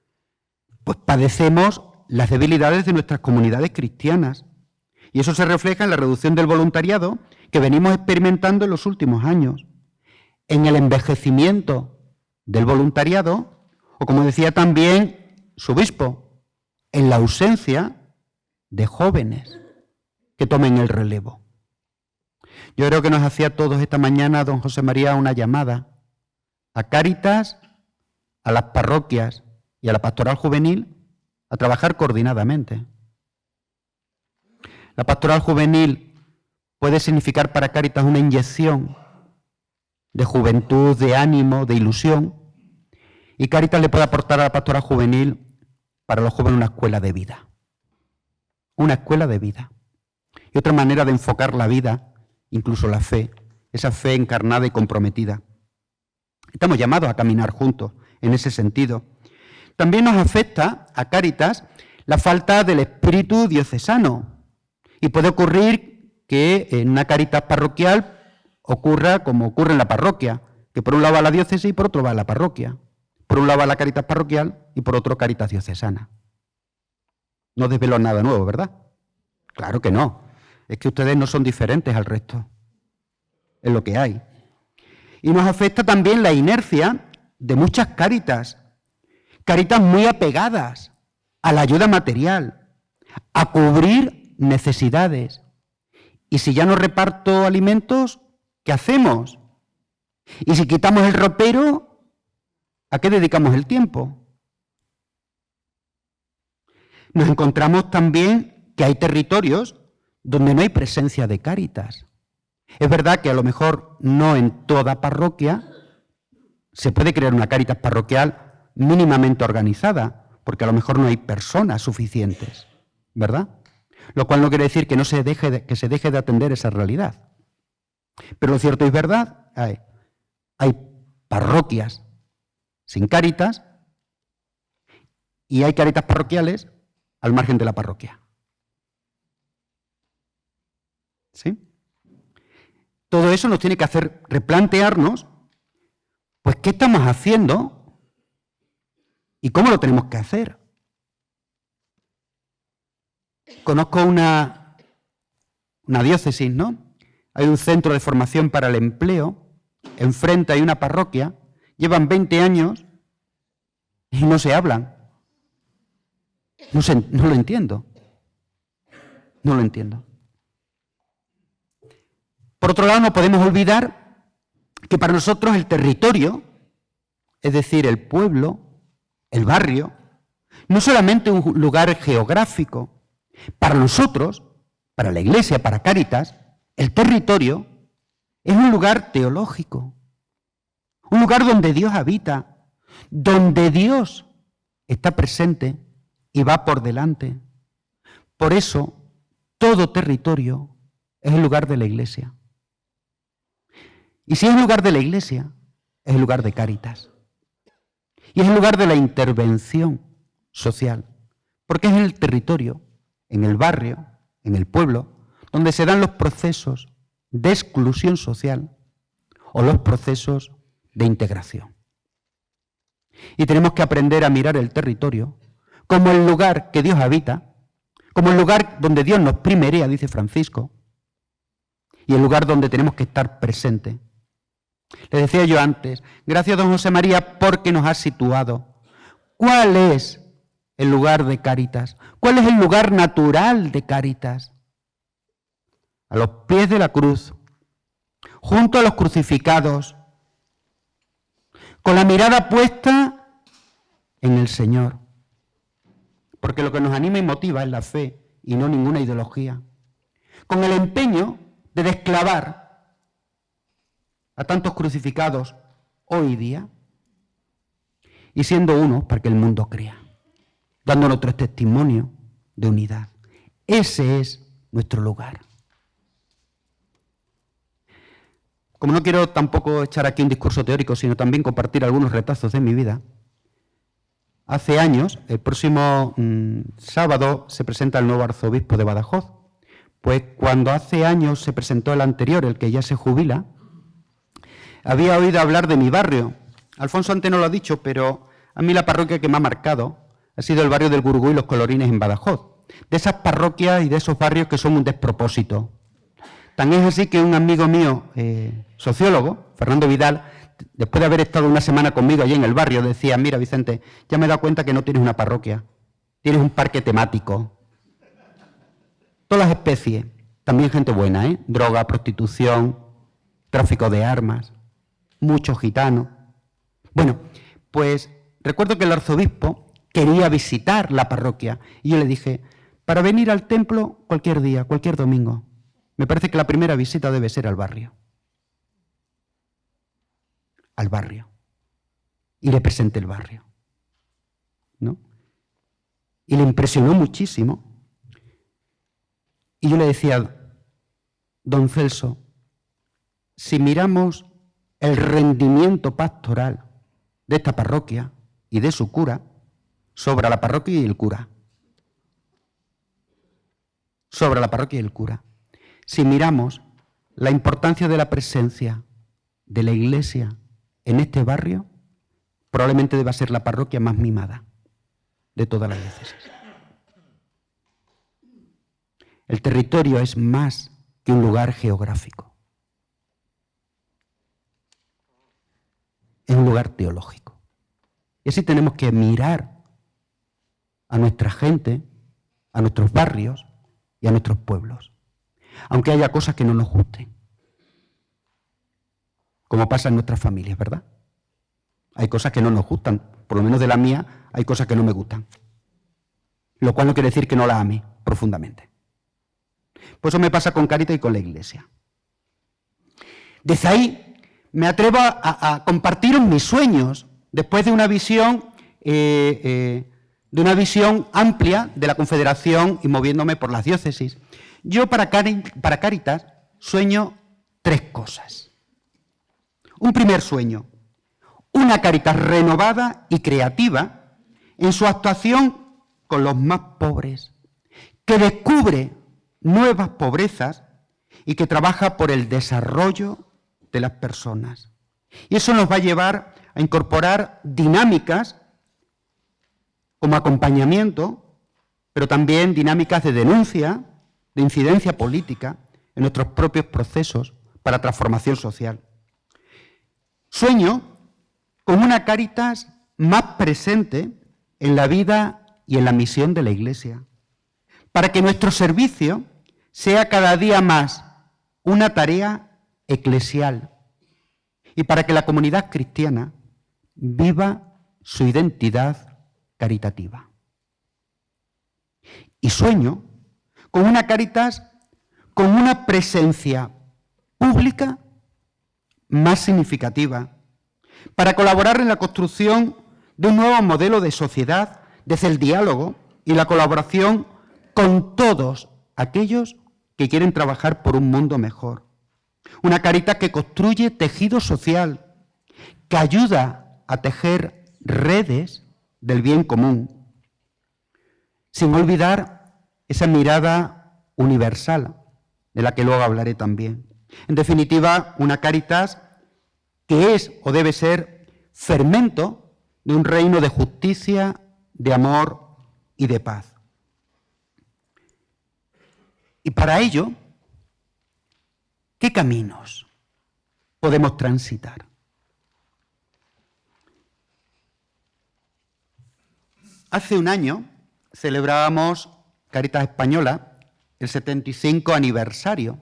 Pues padecemos las debilidades de nuestras comunidades cristianas. Y eso se refleja en la reducción del voluntariado que venimos experimentando en los últimos años, en el envejecimiento del voluntariado, o como decía también su obispo, en la ausencia de jóvenes que tomen el relevo. Yo creo que nos hacía a todos esta mañana don José María una llamada a Cáritas, a las parroquias y a la pastoral juvenil a trabajar coordinadamente. La pastoral juvenil puede significar para Cáritas una inyección de juventud, de ánimo, de ilusión, y Cáritas le puede aportar a la pastoral juvenil para los jóvenes una escuela de vida. Una escuela de vida. Y otra manera de enfocar la vida, incluso la fe, esa fe encarnada y comprometida. Estamos llamados a caminar juntos en ese sentido. También nos afecta a Cáritas la falta del espíritu diocesano. Y puede ocurrir que en una Cáritas parroquial ocurra como ocurre en la parroquia, que por un lado va la diócesis y por otro va la parroquia. Por un lado va la Cáritas parroquial y por otro Cáritas diocesana. No desvelo nada nuevo, ¿verdad? Claro que no. Es que ustedes no son diferentes al resto. Es lo que hay. Y nos afecta también la inercia de muchas Cáritas. Cáritas muy apegadas a la ayuda material, a cubrir necesidades. Y si ya no reparto alimentos, ¿qué hacemos? Y si quitamos el ropero, ¿a qué dedicamos el tiempo? Nos encontramos también que hay territorios donde no hay presencia de Cáritas. Es verdad que a lo mejor no en toda parroquia se puede crear una Cáritas parroquial mínimamente organizada, porque a lo mejor no hay personas suficientes, ¿verdad? Lo cual no quiere decir que se deje de atender esa realidad. Pero lo cierto es verdad, hay parroquias sin Cáritas y hay Cáritas parroquiales al margen de la parroquia. ¿Sí? Todo eso nos tiene que hacer replantearnos, pues, ¿qué estamos haciendo y cómo lo tenemos que hacer? Conozco una diócesis, ¿no? Hay un centro de formación para el empleo, enfrente hay una parroquia, llevan 20 años y no se hablan. No lo entiendo. No lo entiendo. Por otro lado, no podemos olvidar que para nosotros el territorio, es decir, el pueblo, el barrio, no solamente un lugar geográfico. Para nosotros, para la Iglesia, para Cáritas, el territorio es un lugar teológico, un lugar donde Dios habita, donde Dios está presente y va por delante. Por eso, todo territorio es el lugar de la Iglesia. Y si es el lugar de la Iglesia, es el lugar de Cáritas. Y es el lugar de la intervención social, porque es en el territorio, en el barrio, en el pueblo, donde se dan los procesos de exclusión social o los procesos de integración. Y tenemos que aprender a mirar el territorio como el lugar que Dios habita, como el lugar donde Dios nos primerea, dice Francisco, y el lugar donde tenemos que estar presentes. Les decía yo antes, gracias a don José María porque nos ha situado. ¿Cuál es el lugar de Cáritas? ¿Cuál es el lugar natural de Cáritas? A los pies de la cruz, junto a los crucificados, con la mirada puesta en el Señor. Porque lo que nos anima y motiva es la fe y no ninguna ideología. Con el empeño de desclavar a tantos crucificados hoy día y siendo uno para que el mundo crea, dando nuestro testimonio de unidad. Ese es nuestro lugar. Como no quiero tampoco echar aquí un discurso teórico, sino también compartir algunos retazos de mi vida, hace años, el próximo sábado, se presenta el nuevo arzobispo de Badajoz. Pues cuando hace años se presentó el anterior, el que ya se jubila, había oído hablar de mi barrio. Alfonso antes no lo ha dicho, pero a mí la parroquia que me ha marcado ha sido el barrio del Gurugú y los Colorines en Badajoz. De esas parroquias y de esos barrios que son un despropósito. Tan es así que un amigo mío, sociólogo, Fernando Vidal, después de haber estado una semana conmigo allí en el barrio, decía, mira Vicente, ya me he dado cuenta que no tienes una parroquia, tienes un parque temático. Todas las especies, también gente buena, droga, prostitución, tráfico de armas, muchos gitanos. Bueno, pues recuerdo que el arzobispo quería visitar la parroquia y yo le dije, para venir al templo cualquier día, cualquier domingo. Me parece que la primera visita debe ser al barrio. Al barrio. Y le presenté el barrio, ¿no? Y le impresionó muchísimo. Y yo le decía, don Celso, si miramos el rendimiento pastoral de esta parroquia y de su cura, sobra la parroquia y el cura. Sobra la parroquia y el cura. Si miramos la importancia de la presencia de la Iglesia en este barrio, probablemente deba ser la parroquia más mimada de toda la diócesis. El territorio es más que un lugar geográfico. Es un lugar teológico. Y así tenemos que mirar a nuestra gente, a nuestros barrios y a nuestros pueblos. Aunque haya cosas que no nos gusten. Como pasa en nuestras familias, ¿verdad? Hay cosas que no nos gustan. Por lo menos de la mía, hay cosas que no me gustan. Lo cual no quiere decir que no la ame profundamente. Pues eso me pasa con Cáritas y con la Iglesia. Desde ahí me atrevo a compartir mis sueños, después de una visión amplia de la Confederación y moviéndome por las diócesis. Yo para Cáritas sueño 3 cosas. Un primer sueño, una Cáritas renovada y creativa en su actuación con los más pobres, que descubre nuevas pobrezas y que trabaja por el desarrollo de las personas. Y eso nos va a llevar a incorporar dinámicas como acompañamiento, pero también dinámicas de denuncia, de incidencia política en nuestros propios procesos para transformación social. Sueño con una Cáritas más presente en la vida y en la misión de la Iglesia, para que nuestro servicio sea cada día más una tarea eclesial y para que la comunidad cristiana viva su identidad caritativa. Y sueño con una Cáritas con una presencia pública más significativa para colaborar en la construcción de un nuevo modelo de sociedad desde el diálogo y la colaboración con todos aquellos que quieren trabajar por un mundo mejor. Una Cáritas que construye tejido social, que ayuda a tejer redes del bien común, sin olvidar esa mirada universal, de la que luego hablaré también. En definitiva, una Cáritas que es o debe ser fermento de un reino de justicia, de amor y de paz. Y para ello, ¿qué caminos podemos transitar? Hace un año celebrábamos Cáritas Española el 75 aniversario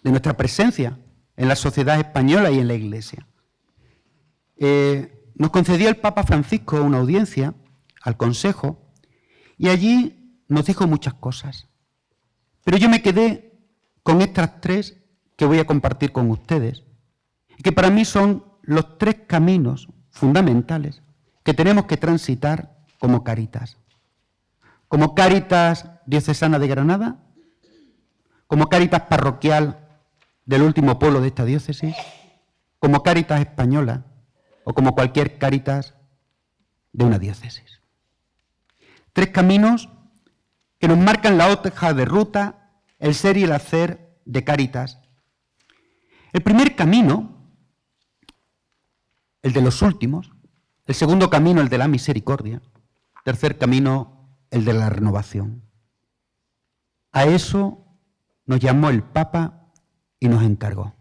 de nuestra presencia en la sociedad española y en la Iglesia. Nos concedió el Papa Francisco una audiencia al Consejo y allí nos dijo muchas cosas. Pero yo me quedé con estas tres que voy a compartir con ustedes, que para mí son los tres caminos fundamentales que tenemos que transitar como Cáritas. Como Cáritas diocesana de Granada, como Cáritas parroquial del último pueblo de esta diócesis, como Cáritas española o como cualquier Cáritas de una diócesis. Tres caminos que nos marcan la hoja de ruta, el ser y el hacer de Cáritas. El primer camino, el de los últimos, el segundo camino, el de la misericordia, tercer camino, el de la renovación. A eso nos llamó el Papa y nos encargó.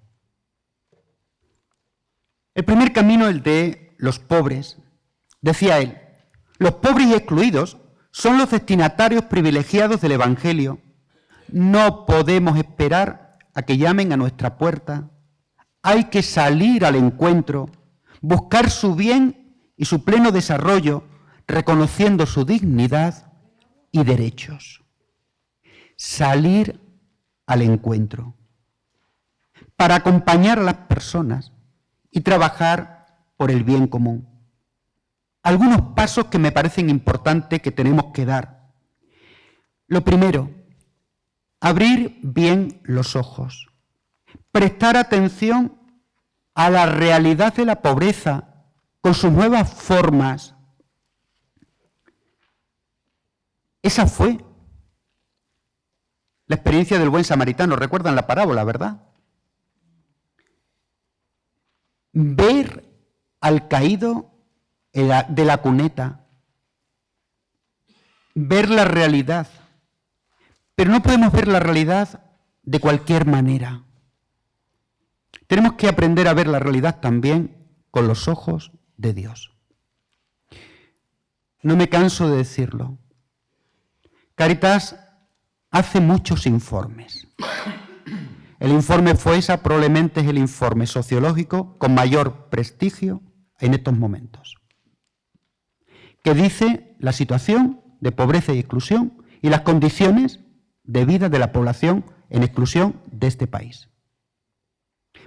El primer camino, el de los pobres. Decía él, los pobres y excluidos son los destinatarios privilegiados del Evangelio. No podemos esperar a que llamen a nuestra puerta. Hay que salir al encuentro, buscar su bien y su pleno desarrollo, reconociendo su dignidad y derechos. Salir al encuentro para acompañar a las personas y trabajar por el bien común. Algunos pasos que me parecen importantes que tenemos que dar. Lo primero, abrir bien los ojos, prestar atención a la realidad de la pobreza con sus nuevas formas. Esa fue la experiencia del buen samaritano. Recuerdan la parábola, ¿verdad? Ver al caído de la cuneta, ver la realidad. Pero no podemos ver la realidad de cualquier manera. Tenemos que aprender a ver la realidad también con los ojos de Dios. No me canso de decirlo. Cáritas hace muchos informes. El informe FOESA probablemente es el informe sociológico con mayor prestigio en estos momentos, que dice la situación de pobreza y exclusión y las condiciones de vida de la población en exclusión de este país.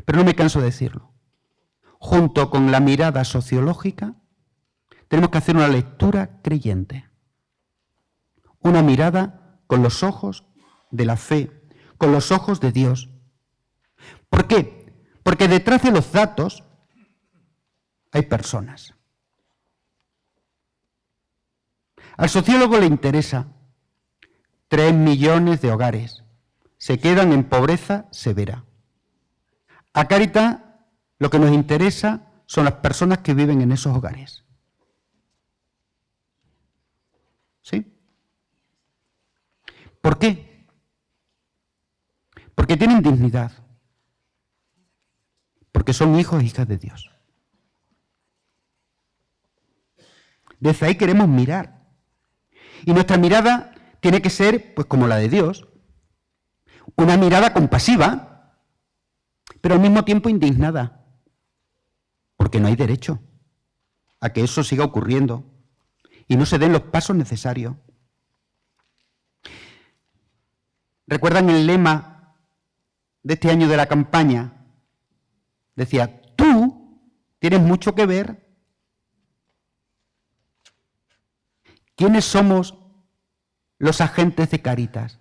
Pero no me canso de decirlo. Junto con la mirada sociológica, tenemos que hacer una lectura creyente. Una mirada con los ojos de la fe, con los ojos de Dios. ¿Por qué? Porque detrás de los datos hay personas. Al sociólogo le interesa 3 millones de hogares. Se quedan en pobreza severa. A Cáritas lo que nos interesa son las personas que viven en esos hogares. ¿Sí? ¿Por qué? Porque tienen dignidad. Porque son hijos e hijas de Dios. Desde ahí queremos mirar. Y nuestra mirada tiene que ser, pues, como la de Dios. Una mirada compasiva, pero al mismo tiempo indignada, porque no hay derecho a que eso siga ocurriendo y no se den los pasos necesarios. ¿Recuerdan el lema de este año de la campaña? Decía, tú tienes mucho que ver. ¿Quiénes somos los agentes de Cáritas?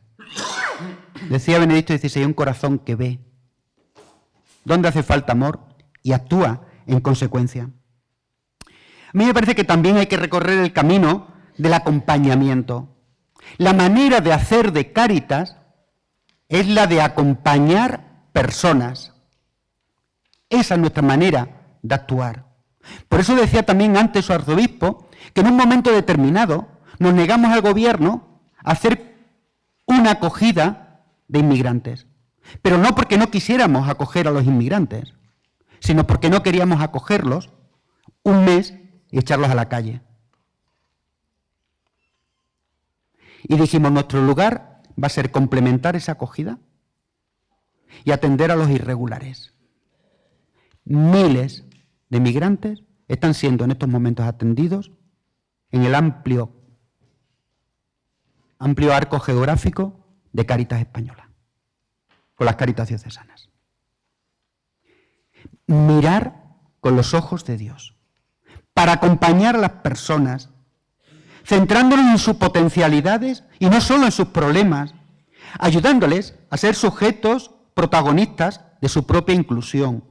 Decía Benedicto XVI, un corazón que ve, donde hace falta amor y actúa en consecuencia. A mí me parece que también hay que recorrer el camino del acompañamiento. La manera de hacer de Cáritas es la de acompañar personas. Esa es nuestra manera de actuar. Por eso decía también antes su arzobispo que en un momento determinado nos negamos al gobierno a hacer una acogida de inmigrantes. Pero no porque no quisiéramos acoger a los inmigrantes, sino porque no queríamos acogerlos un mes y echarlos a la calle. Y dijimos, nuestro lugar va a ser complementar esa acogida y atender a los irregulares. Miles de migrantes están siendo en estos momentos atendidos en el amplio arco geográfico de Cáritas Española, con las Cáritas diocesanas. Mirar con los ojos de Dios, para acompañar a las personas, centrándonos en sus potencialidades y no solo en sus problemas, ayudándoles a ser sujetos protagonistas de su propia inclusión.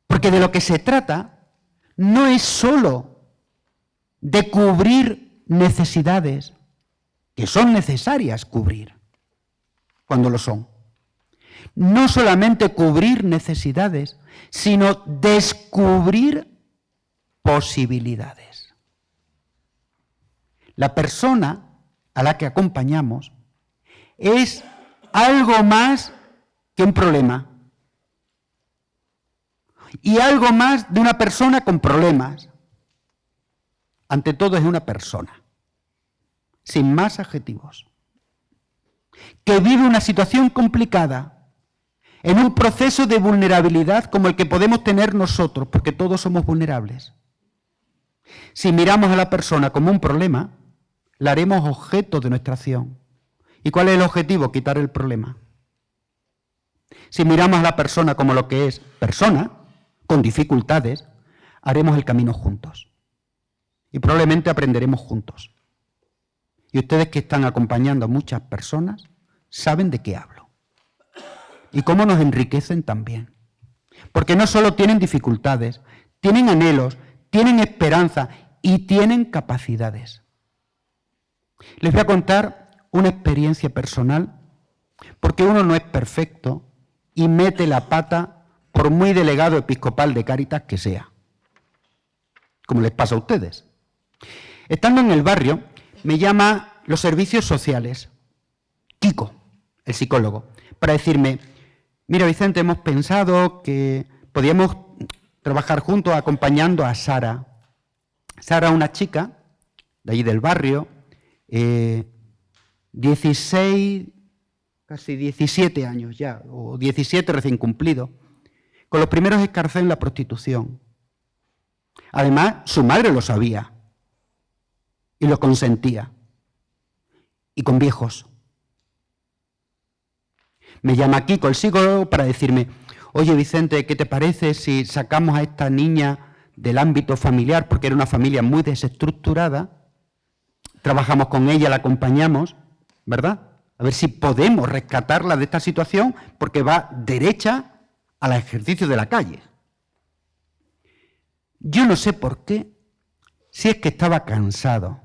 Porque de lo que se trata no es solo de cubrir necesidades, que son necesarias cubrir, cuando lo son. No solamente cubrir necesidades, sino descubrir posibilidades. La persona a la que acompañamos es algo más que un problema. Y algo más de una persona con problemas. Ante todo es una persona, sin más adjetivos, que vive una situación complicada, en un proceso de vulnerabilidad como el que podemos tener nosotros, porque todos somos vulnerables. Si miramos a la persona como un problema, la haremos objeto de nuestra acción. ¿Y cuál es el objetivo? Quitar el problema. Si miramos a la persona como lo que es persona, con dificultades, haremos el camino juntos. Y probablemente aprenderemos juntos. Y ustedes que están acompañando a muchas personas saben de qué hablo. Y cómo nos enriquecen también. Porque no solo tienen dificultades, tienen anhelos, tienen esperanza y tienen capacidades. Les voy a contar una experiencia personal, porque uno no es perfecto y mete la pata por muy delegado episcopal de Cáritas que sea, como les pasa a ustedes. Estando en el barrio, me llama los servicios sociales, Kiko, el psicólogo, para decirme, mira Vicente, hemos pensado que podíamos trabajar juntos acompañando a Sara. Sara, una chica de allí del barrio, 16, casi 17 años ya, o 17 recién cumplido, con los primeros escarceos en la prostitución. Además, su madre lo sabía y lo consentía. Y con viejos. Me llama Kiko, el psicólogo, para decirme, oye Vicente, ¿qué te parece si sacamos a esta niña del ámbito familiar? Porque era una familia muy desestructurada. Trabajamos con ella, la acompañamos, ¿verdad? A ver si podemos rescatarla de esta situación, porque va derecha al ejercicio de la calle. Yo no sé por qué, si es que estaba cansado,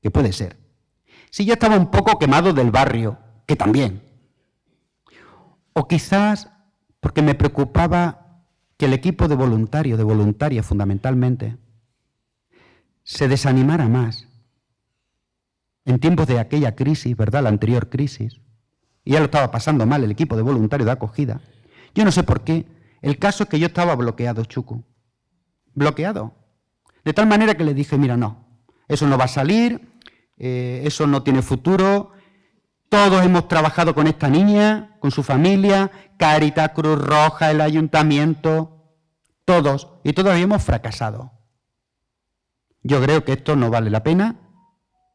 que puede ser, si ya estaba un poco quemado del barrio, que también, o quizás porque me preocupaba que el equipo de voluntarios, de voluntarias fundamentalmente, se desanimara más en tiempos de aquella crisis, ¿verdad?, la anterior crisis, y ya lo estaba pasando mal el equipo de voluntarios de acogida. Yo no sé por qué. El caso es que yo estaba bloqueado, Chucu. Bloqueado. De tal manera que le dije, mira, no, eso no va a salir, eso no tiene futuro, Todos hemos trabajado con esta niña, con su familia, Cáritas, Cruz Roja, el ayuntamiento, todos, y todavía hemos fracasado. Yo creo que esto no vale la pena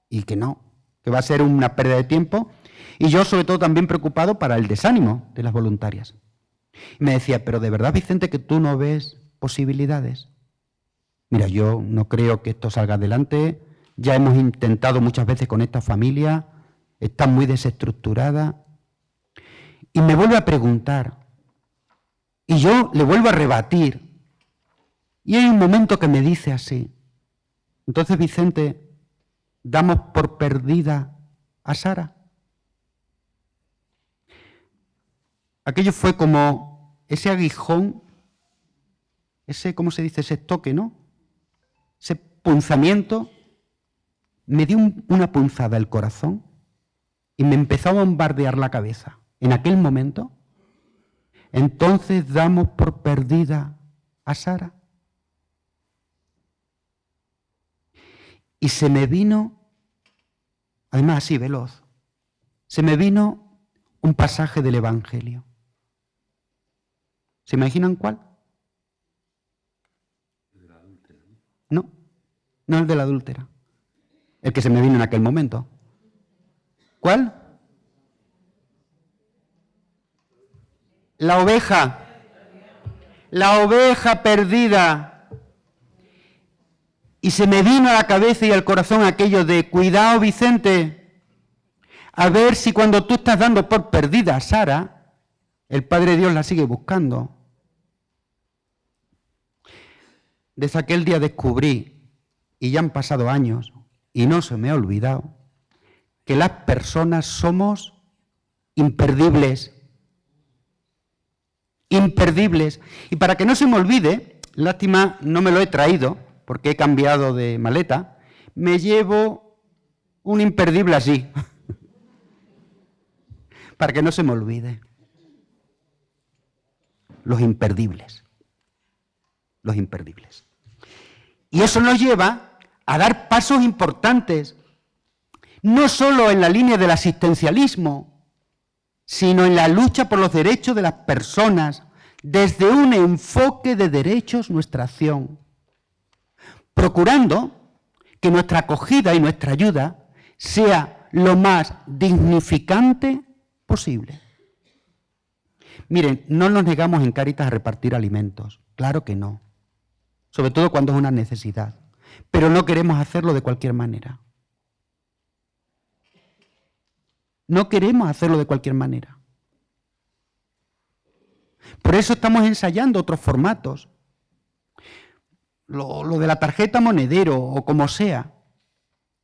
y que no, que va a ser una pérdida de tiempo. Y yo, sobre todo, también preocupado para el desánimo de las voluntarias. Y me decía, pero ¿de verdad, Vicente, que tú no ves posibilidades? Mira, yo no creo que esto salga adelante. Ya hemos intentado muchas veces con esta familia, está muy desestructurada. Y me vuelve a preguntar, y yo le vuelvo a rebatir. Y hay un momento que me dice así, entonces, Vicente, ¿damos por perdida a Sara? Aquello fue como ese aguijón, ese, ¿cómo se dice? Ese toque, ¿no? Ese punzamiento, me dio una punzada el corazón y me empezó a bombardear la cabeza. En aquel momento, entonces damos por perdida a Sara. Y se me vino, además así veloz, se me vino un pasaje del Evangelio. ¿Se imaginan cuál? No, no el de la adúltera. El que se me vino en aquel momento. ¿Cuál? La oveja. La oveja perdida. Y se me vino a la cabeza y al corazón aquello de, cuidado, Vicente, a ver si cuando tú estás dando por perdida a Sara, el Padre Dios la sigue buscando. Desde aquel día descubrí, y ya han pasado años, y no se me ha olvidado, que las personas somos imperdibles. Imperdibles. Y para que no se me olvide, lástima, no me lo he traído, porque he cambiado de maleta, me llevo un imperdible así, para que no se me olvide. Los imperdibles. Los imperdibles. Y eso nos lleva a dar pasos importantes, no solo en la línea del asistencialismo, sino en la lucha por los derechos de las personas, desde un enfoque de derechos nuestra acción, procurando que nuestra acogida y nuestra ayuda sea lo más dignificante posible. Miren, no nos negamos en Cáritas a repartir alimentos, claro que no, sobre todo cuando es una necesidad, pero no queremos hacerlo de cualquier manera. No queremos hacerlo de cualquier manera. Por eso estamos ensayando otros formatos. Lo de la tarjeta monedero o como sea,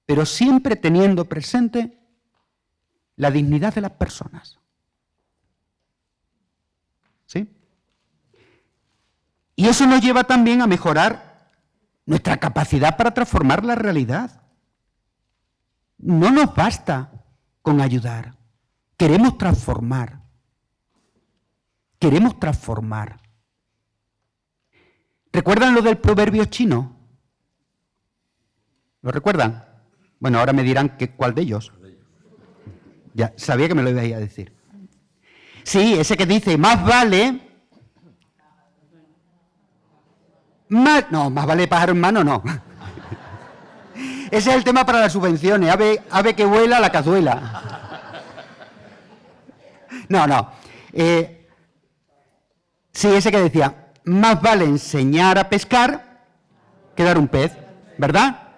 pero siempre teniendo presente la dignidad de las personas. ¿Sí? Y eso nos lleva también a mejorar nuestra capacidad para transformar la realidad. No nos basta con ayudar, queremos transformar. Queremos transformar. ¿Recuerdan lo del proverbio chino? ¿Lo recuerdan? Bueno, ahora me dirán cuál de ellos. Ya, sabía que me lo ibais a decir. Sí, ese que dice, más vale... más vale pájaro en mano, no. Ese es el tema para las subvenciones. Ave que vuela la cazuela. No. Sí, ese que decía... Más vale enseñar a pescar que dar un pez, ¿verdad?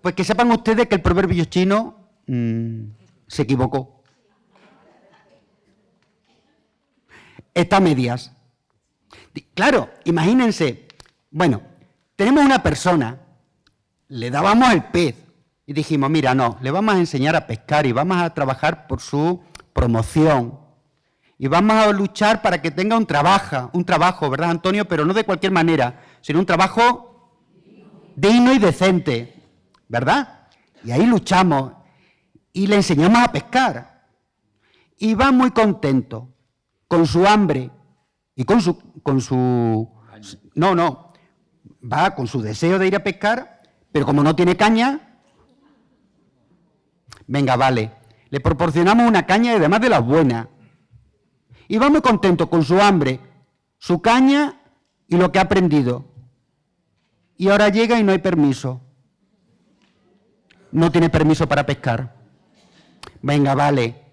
Pues que sepan ustedes que el proverbio chino se equivocó. Está a medias. Claro, imagínense, bueno, tenemos una persona, le dábamos el pez y dijimos, mira, no, le vamos a enseñar a pescar y vamos a trabajar por su promoción. Y vamos a luchar para que tenga un trabajo, ¿verdad, Antonio? Pero no de cualquier manera, sino un trabajo digno y decente, ¿verdad? Y ahí luchamos y le enseñamos a pescar. Y va muy contento, con su hambre y con su va con su deseo de ir a pescar, pero como no tiene caña, venga, vale, Le proporcionamos una caña y además de las buenas. Y va muy contento con su hambre, su caña y lo que ha aprendido. Y ahora llega y no hay permiso. No tiene permiso para pescar. Venga, vale.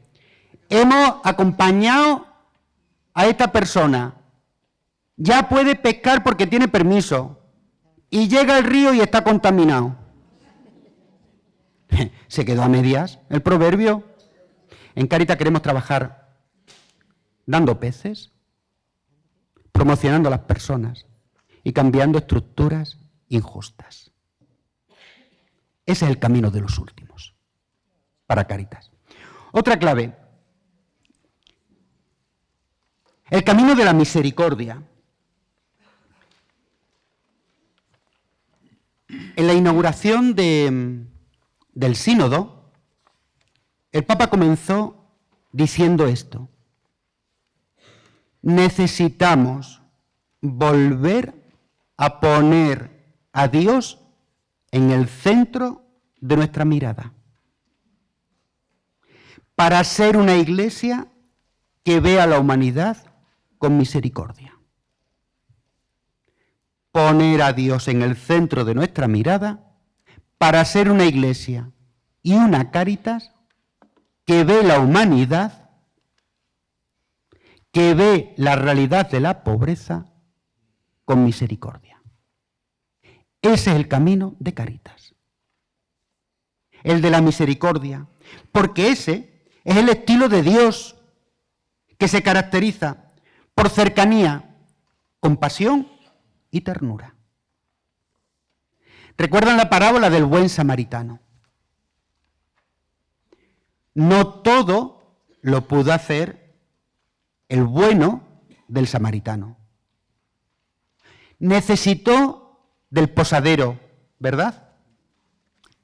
Hemos acompañado a esta persona. Ya puede pescar porque tiene permiso. Y llega al río y está contaminado. Se quedó a medias el proverbio. En Cáritas queremos trabajar dando peces, promocionando a las personas y cambiando estructuras injustas. Ese es el camino de los últimos para Cáritas. Otra clave. El camino de la misericordia. En la inauguración del sínodo, el Papa comenzó diciendo esto: necesitamos volver a poner a Dios en el centro de nuestra mirada, para ser una iglesia que vea a la humanidad con misericordia. Poner a Dios en el centro de nuestra mirada para ser una iglesia y una Cáritas que ve la humanidad, que ve la realidad de la pobreza con misericordia. Ese es el camino de Cáritas, el de la misericordia, porque ese es el estilo de Dios que se caracteriza por cercanía, compasión y ternura. ¿Recuerdan la parábola del buen samaritano? No todo lo pudo hacer el bueno del samaritano. Necesitó del posadero, ¿verdad?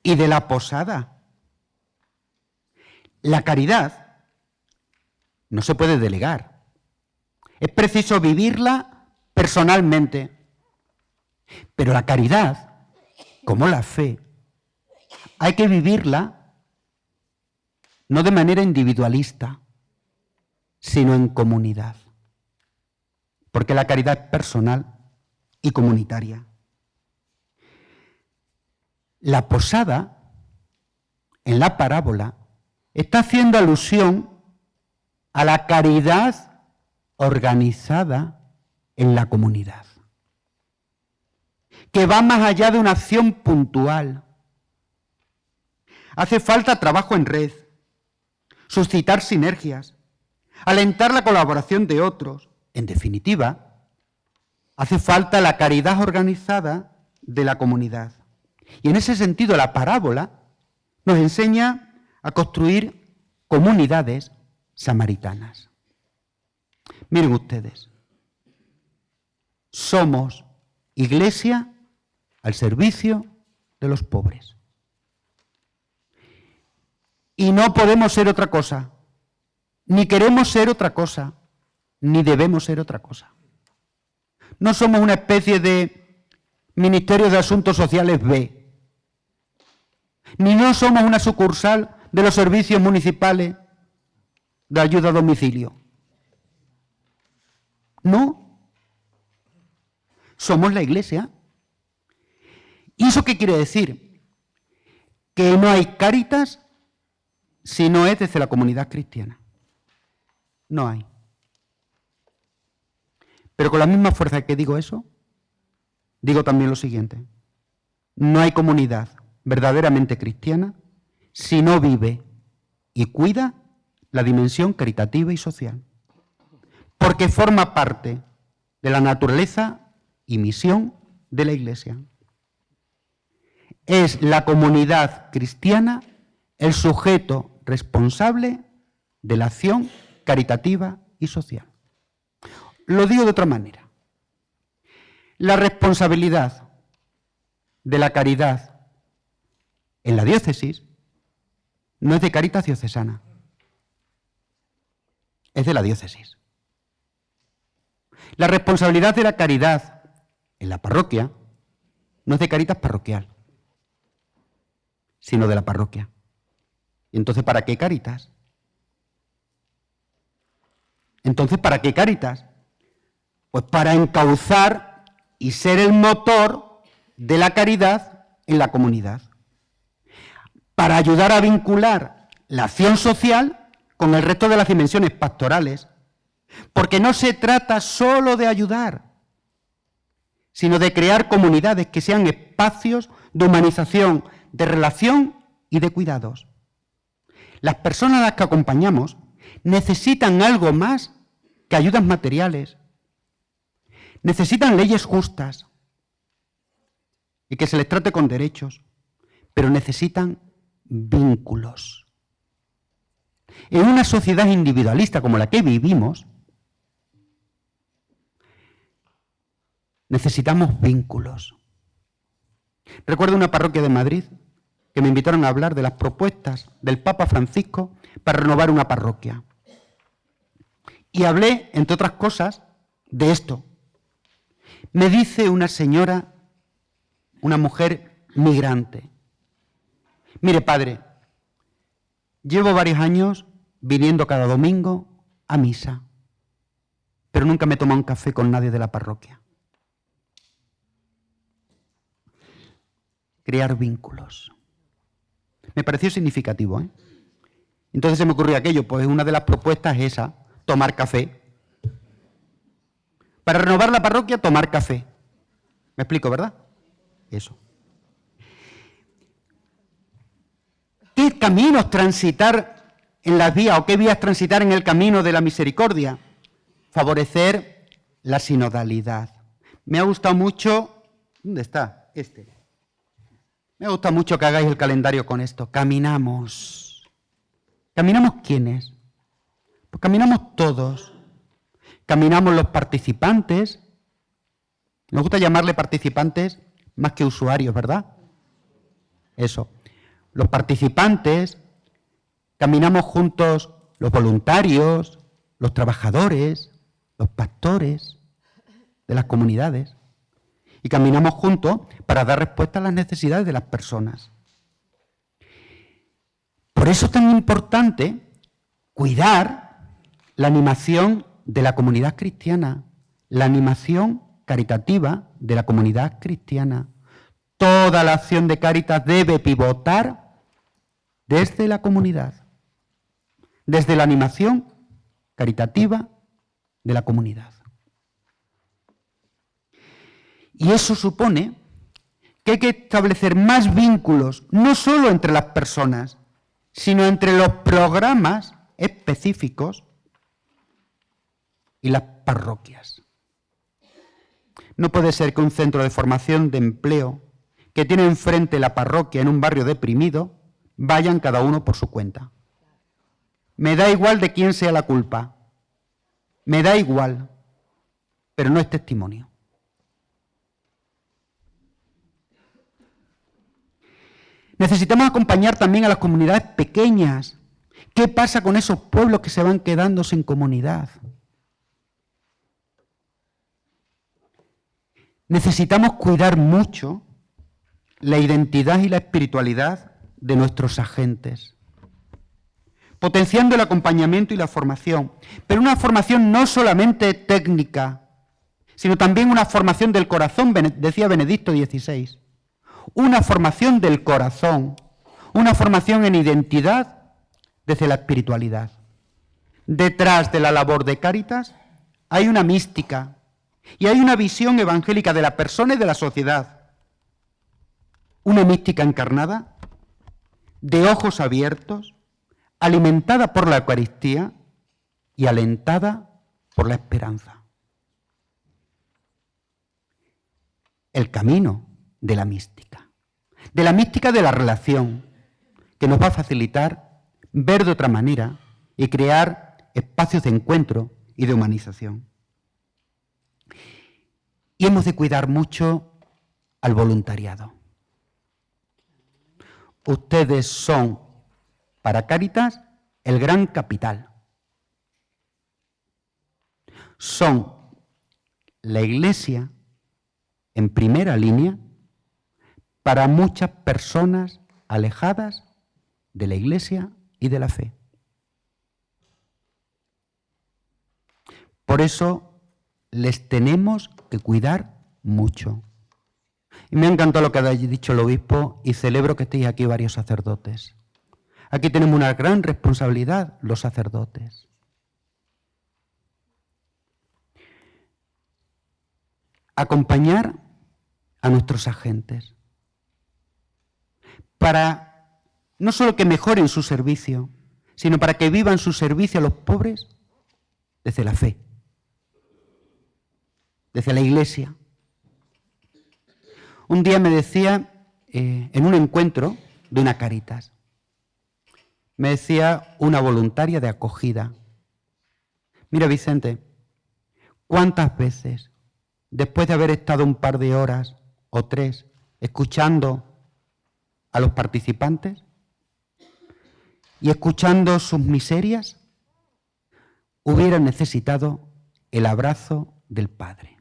Y de la posada. La caridad no se puede delegar. Es preciso vivirla personalmente. Pero la caridad, como la fe, hay que vivirla no de manera individualista, sino en comunidad. Porque la caridad es personal y comunitaria. La posada, en la parábola, está haciendo alusión a la caridad organizada en la comunidad, que va más allá de una acción puntual. Hace falta trabajo en red, suscitar sinergias, alentar la colaboración de otros. En definitiva, hace falta la caridad organizada de la comunidad. Y en ese sentido, la parábola nos enseña a construir comunidades samaritanas. Miren ustedes, somos iglesia al servicio de los pobres. Y no podemos ser otra cosa, ni queremos ser otra cosa, ni debemos ser otra cosa. No somos una especie de Ministerio de Asuntos Sociales B, ni no somos una sucursal de los servicios municipales de ayuda a domicilio. No. Somos la iglesia. ¿Y eso qué quiere decir? Que no hay Cáritas si no es desde la comunidad cristiana. No hay. Pero con la misma fuerza que digo eso, digo también lo siguiente: no hay comunidad verdaderamente cristiana si no vive y cuida la dimensión caritativa y social, porque forma parte de la naturaleza y misión de la Iglesia. Es la comunidad cristiana el sujeto responsable de la acción caritativa y social. Lo digo de otra manera. La responsabilidad de la caridad en la diócesis no es de Cáritas diocesana, es de la diócesis. La responsabilidad de la caridad en la parroquia no es de Cáritas parroquial, sino de la parroquia. ¿Y entonces para qué Cáritas? Entonces, ¿para qué Cáritas? Pues para encauzar y ser el motor de la caridad en la comunidad. Para ayudar a vincular la acción social con el resto de las dimensiones pastorales. Porque no se trata solo de ayudar, sino de crear comunidades que sean espacios de humanización, de relación y de cuidados. Las personas a las que acompañamos necesitan algo más que ayudas materiales. Necesitan leyes justas y que se les trate con derechos, pero necesitan vínculos. En una sociedad individualista como la que vivimos, necesitamos vínculos. Recuerdo una parroquia de Madrid que me invitaron a hablar de las propuestas del Papa Francisco para renovar una parroquia. Y hablé, entre otras cosas, de esto. Me dice una señora, una mujer migrante: mire, padre, llevo varios años viniendo cada domingo a misa, pero nunca me he tomado un café con nadie de la parroquia. Crear vínculos. Me pareció significativo, ¿eh? Entonces se me ocurrió aquello, pues una de las propuestas es esa, tomar café. Para renovar la parroquia, tomar café. ¿Me explico, verdad? Eso. ¿Qué caminos transitar en las vías o qué vías transitar en el camino de la misericordia? Favorecer la sinodalidad. Me ha gustado mucho... ¿Dónde está? Me gusta mucho que hagáis el calendario con esto. Caminamos. ¿Caminamos quiénes? Pues caminamos todos. Caminamos los participantes. Nos gusta llamarle participantes más que usuarios, ¿verdad? Eso. Los participantes, caminamos juntos los voluntarios, los trabajadores, los pastores de las comunidades. Y caminamos juntos para dar respuesta a las necesidades de las personas. Por eso es tan importante cuidar la animación de la comunidad cristiana, la animación caritativa de la comunidad cristiana. Toda la acción de Cáritas debe pivotar desde la comunidad, desde la animación caritativa de la comunidad. Y eso supone que hay que establecer más vínculos, no solo entre las personas, sino entre los programas específicos y las parroquias. No puede ser que un centro de formación de empleo que tiene enfrente la parroquia en un barrio deprimido vayan cada uno por su cuenta. Me da igual de quién sea la culpa, me da igual, pero no es testimonio. Necesitamos acompañar también a las comunidades pequeñas. ¿Qué pasa con esos pueblos que se van quedando sin comunidad? Necesitamos cuidar mucho la identidad y la espiritualidad de nuestros agentes, potenciando el acompañamiento y la formación, pero una formación no solamente técnica, sino también una formación del corazón, decía Benedicto XVI. Una formación del corazón, una formación en identidad desde la espiritualidad. Detrás de la labor de Cáritas hay una mística y hay una visión evangélica de la persona y de la sociedad. Una mística encarnada, de ojos abiertos, alimentada por la Eucaristía y alentada por la esperanza. El camino de la mística de la relación, que nos va a facilitar ver de otra manera y crear espacios de encuentro y de humanización. Y hemos de cuidar mucho al voluntariado. Ustedes son, para Cáritas, el gran capital. Son la Iglesia en primera línea para muchas personas alejadas de la Iglesia y de la fe. Por eso les tenemos que cuidar mucho. Y me ha encantado lo que ha dicho el obispo y celebro que estéis aquí varios sacerdotes. Aquí tenemos una gran responsabilidad, los sacerdotes. Acompañar a nuestros agentes para no solo que mejoren su servicio, sino para que vivan su servicio a los pobres desde la fe, desde la Iglesia. Un día me decía, en un encuentro de una Cáritas, me decía una voluntaria de acogida: mira, Vicente, ¿cuántas veces, después de haber estado un par de horas o 3 escuchando a los participantes y escuchando sus miserias, hubieran necesitado el abrazo del Padre?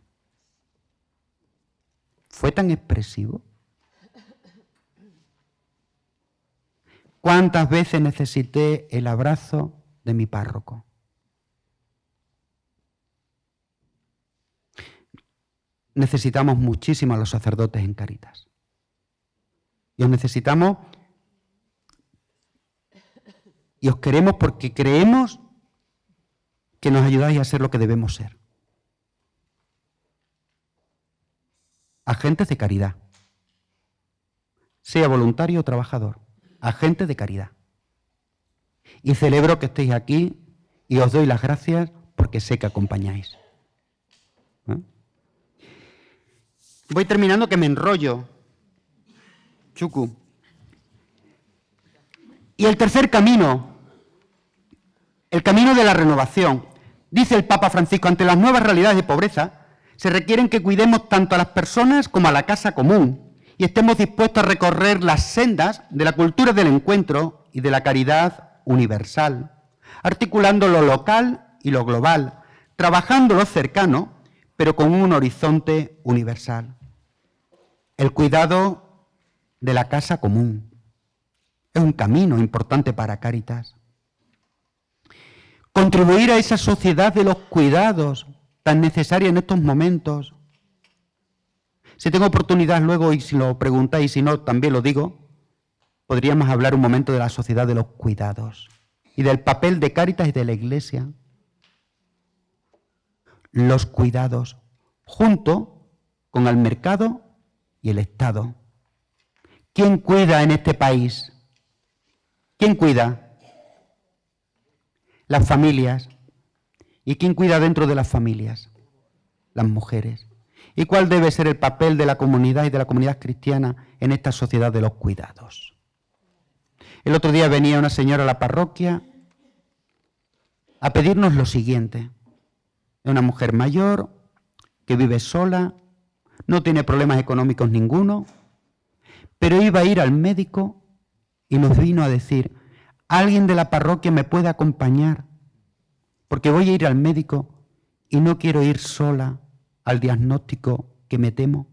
¿Fue tan expresivo? ¿Cuántas veces necesité el abrazo de mi párroco? Necesitamos muchísimo a los sacerdotes en Cáritas. Y os necesitamos y os queremos porque creemos que nos ayudáis a ser lo que debemos ser. Agentes de caridad. Sea voluntario o trabajador. Agentes de caridad. Y celebro que estéis aquí y os doy las gracias porque sé que acompañáis. Voy terminando, que me enrollo. Chucu. Y el tercer camino, el camino de la renovación. Dice el Papa Francisco: ante las nuevas realidades de pobreza, se requieren que cuidemos tanto a las personas como a la casa común y estemos dispuestos a recorrer las sendas de la cultura del encuentro y de la caridad universal, articulando lo local y lo global, trabajando lo cercano, pero con un horizonte universal. El cuidado de la casa común es un camino importante para Cáritas. Contribuir a esa sociedad de los cuidados tan necesaria en estos momentos. Si tengo oportunidad luego, y si lo preguntáis, si no, también lo digo, podríamos hablar un momento de la sociedad de los cuidados y del papel de Cáritas y de la Iglesia. Los cuidados, junto con el mercado y el Estado. ¿Quién cuida en este país? ¿Quién cuida? Las familias. ¿Y quién cuida dentro de las familias? Las mujeres. ¿Y cuál debe ser el papel de la comunidad y de la comunidad cristiana en esta sociedad de los cuidados? El otro día venía una señora a la parroquia a pedirnos lo siguiente. Es una mujer mayor que vive sola, no tiene problemas económicos ninguno, pero iba a ir al médico y nos vino a decir: ¿alguien de la parroquia me puede acompañar? Porque voy a ir al médico y no quiero ir sola al diagnóstico que me temo.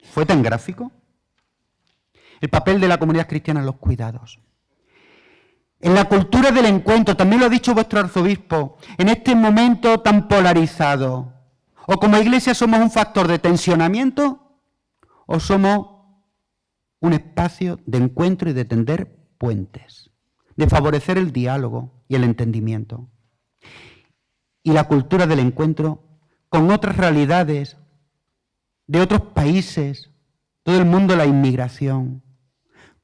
¿Fue tan gráfico? El papel de la comunidad cristiana en los cuidados. En la cultura del encuentro, también lo ha dicho vuestro arzobispo, en este momento tan polarizado, o como Iglesia somos un factor de tensionamiento, o somos un espacio de encuentro y de tender puentes, de favorecer el diálogo y el entendimiento. Y la cultura del encuentro con otras realidades de otros países, todo el mundo de la inmigración.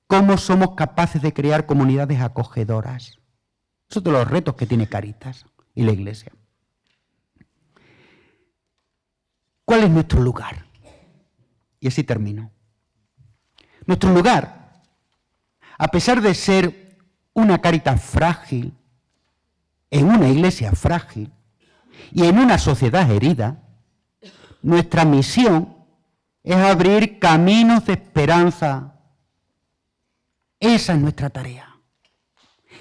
¿Cómo somos capaces de crear comunidades acogedoras? Esos son los retos que tiene Cáritas y la Iglesia. ¿Cuál es nuestro lugar? Y así termino. Nuestro lugar, a pesar de ser una Cáritas frágil, en una Iglesia frágil y en una sociedad herida, nuestra misión es abrir caminos de esperanza. Esa es nuestra tarea.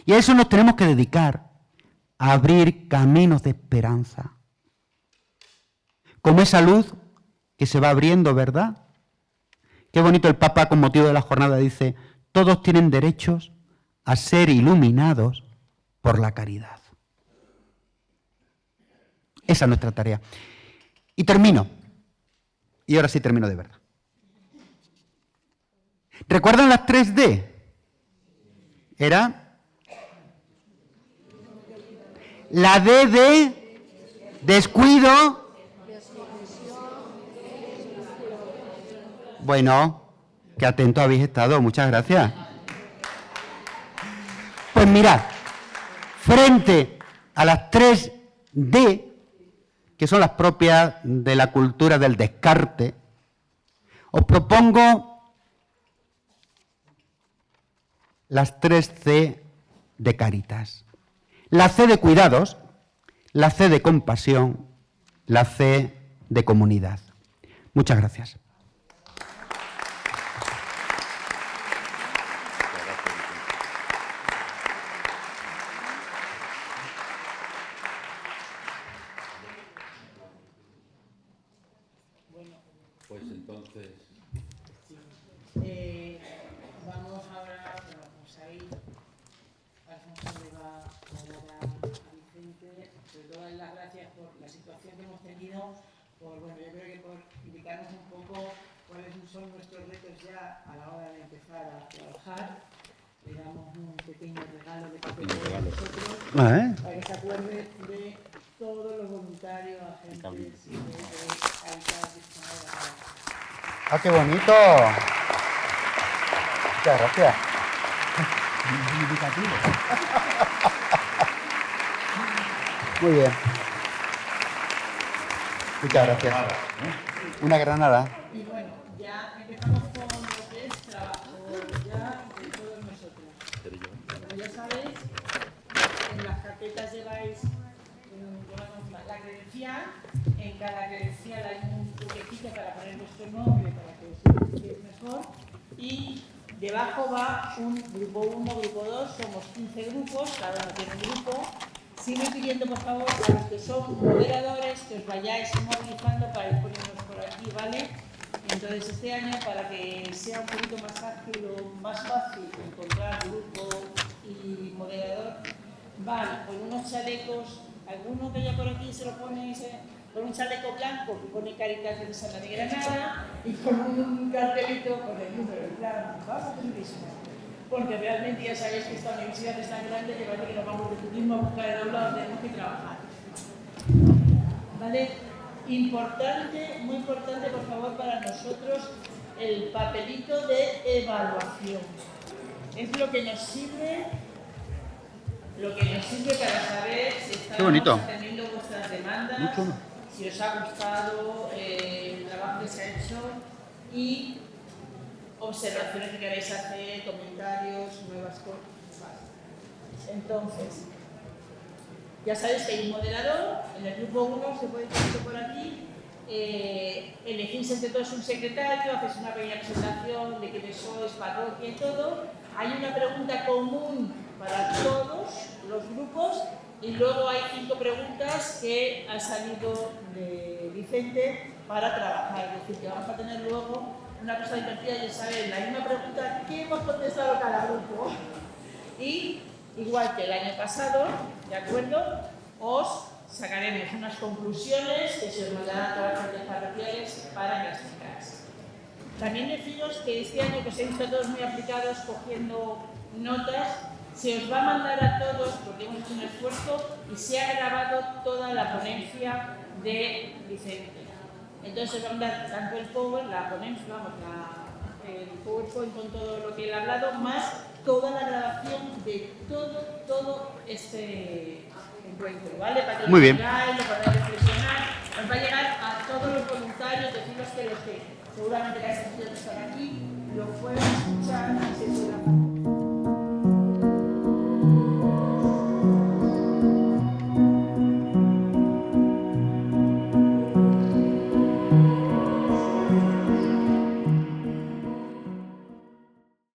Y a eso nos tenemos que dedicar, a abrir caminos de esperanza. Como esa luz que se va abriendo, ¿verdad? Qué bonito el Papa, con motivo de la jornada, dice: todos tienen derechos a ser iluminados por la caridad. Esa es nuestra tarea. Y termino. Y ahora sí termino de verdad. ¿Recuerdan las 3D? Era la D de descuido. Bueno, qué atento habéis estado, muchas gracias. Pues mirad, frente a las 3D, que son las propias de la cultura del descarte, os propongo las 3C de Cáritas. La C de cuidados, la C de compasión, la C de comunidad. Muchas gracias. Pues entonces... Vamos ahora, vamos a ir. Alfonso le va a dar a Vicente, sobre todo las gracias por la situación que hemos tenido, por, bueno, yo creo que por indicarnos un poco cuáles son nuestros retos ya a la hora de empezar a trabajar. Le damos un pequeño regalo de papel a nosotros, para que se acuerde de todos los voluntarios, agentes de Cáritas. ¡Ah, qué bonito! Muchas gracias. Muy bien. Muchas gracias. Una granada. Y bueno, ya empezamos con lo que es trabajo ya de todos nosotros. Como ya sabéis, en las carpetas lleváis la credencial. En cada credencial hay un huequecito para poner vuestro nombre, para que os identifiquéis mejor. Y debajo va un grupo 1, grupo 2, somos 15 grupos, cada uno tiene un grupo. Sigo pidiendo, por favor, a los que son moderadores que os vayáis movilizando para ir poniéndonos por aquí, ¿vale? Entonces, este año, para que sea un poquito más ágil o más fácil encontrar grupo y moderador, van con unos chalecos, alguno que haya por aquí se lo pone con un chaleco blanco que pone Cáritas de Santa de Granada y con un cartelito con el número, en plan, vamos a turismo. Porque realmente ya sabéis que esta universidad es tan grande que parece que nos vamos de turismo a buscar el aula donde tenemos que trabajar. ¿Vale? Importante, muy importante, por favor, para nosotros, el papelito de evaluación. Es lo que nos sirve para saber si estamos atendiendo vuestras demandas, si os ha gustado el trabajo que se ha hecho y observaciones que queréis hacer, comentarios, nuevas cosas. Entonces, ya sabéis que hay un moderador, en el grupo 1 se puede poner por aquí, elegís entre todos un secretario, hacéis una pequeña presentación de quiénes sois, parroquia y todo. Hay una pregunta común para todos los grupos y luego hay 5 preguntas que han salido de Vicente para trabajar. Es decir, que vamos a tener luego una cosa divertida, ya sabéis, la misma pregunta que hemos contestado cada grupo. Y igual que el año pasado, ¿de acuerdo? Os sacaremos unas conclusiones que se os mandarán a todas las redes parroquiales para que las tengáis. También deciros que este año que os he visto todos muy aplicados cogiendo notas, se os va a mandar a todos, porque hemos hecho un esfuerzo, y se ha grabado toda la ponencia de Vicente. Entonces os va a mandar tanto el PowerPoint, la ponencia, el PowerPoint con todo lo que él ha hablado, más toda la grabación de todo este encuentro, ¿vale? Para que lo tengáis, lo podáis reflexionar. Os va a llegar a todos los voluntarios, deciros que los que seguramente que habéis podido estar aquí, lo pueden escuchar y se puedan.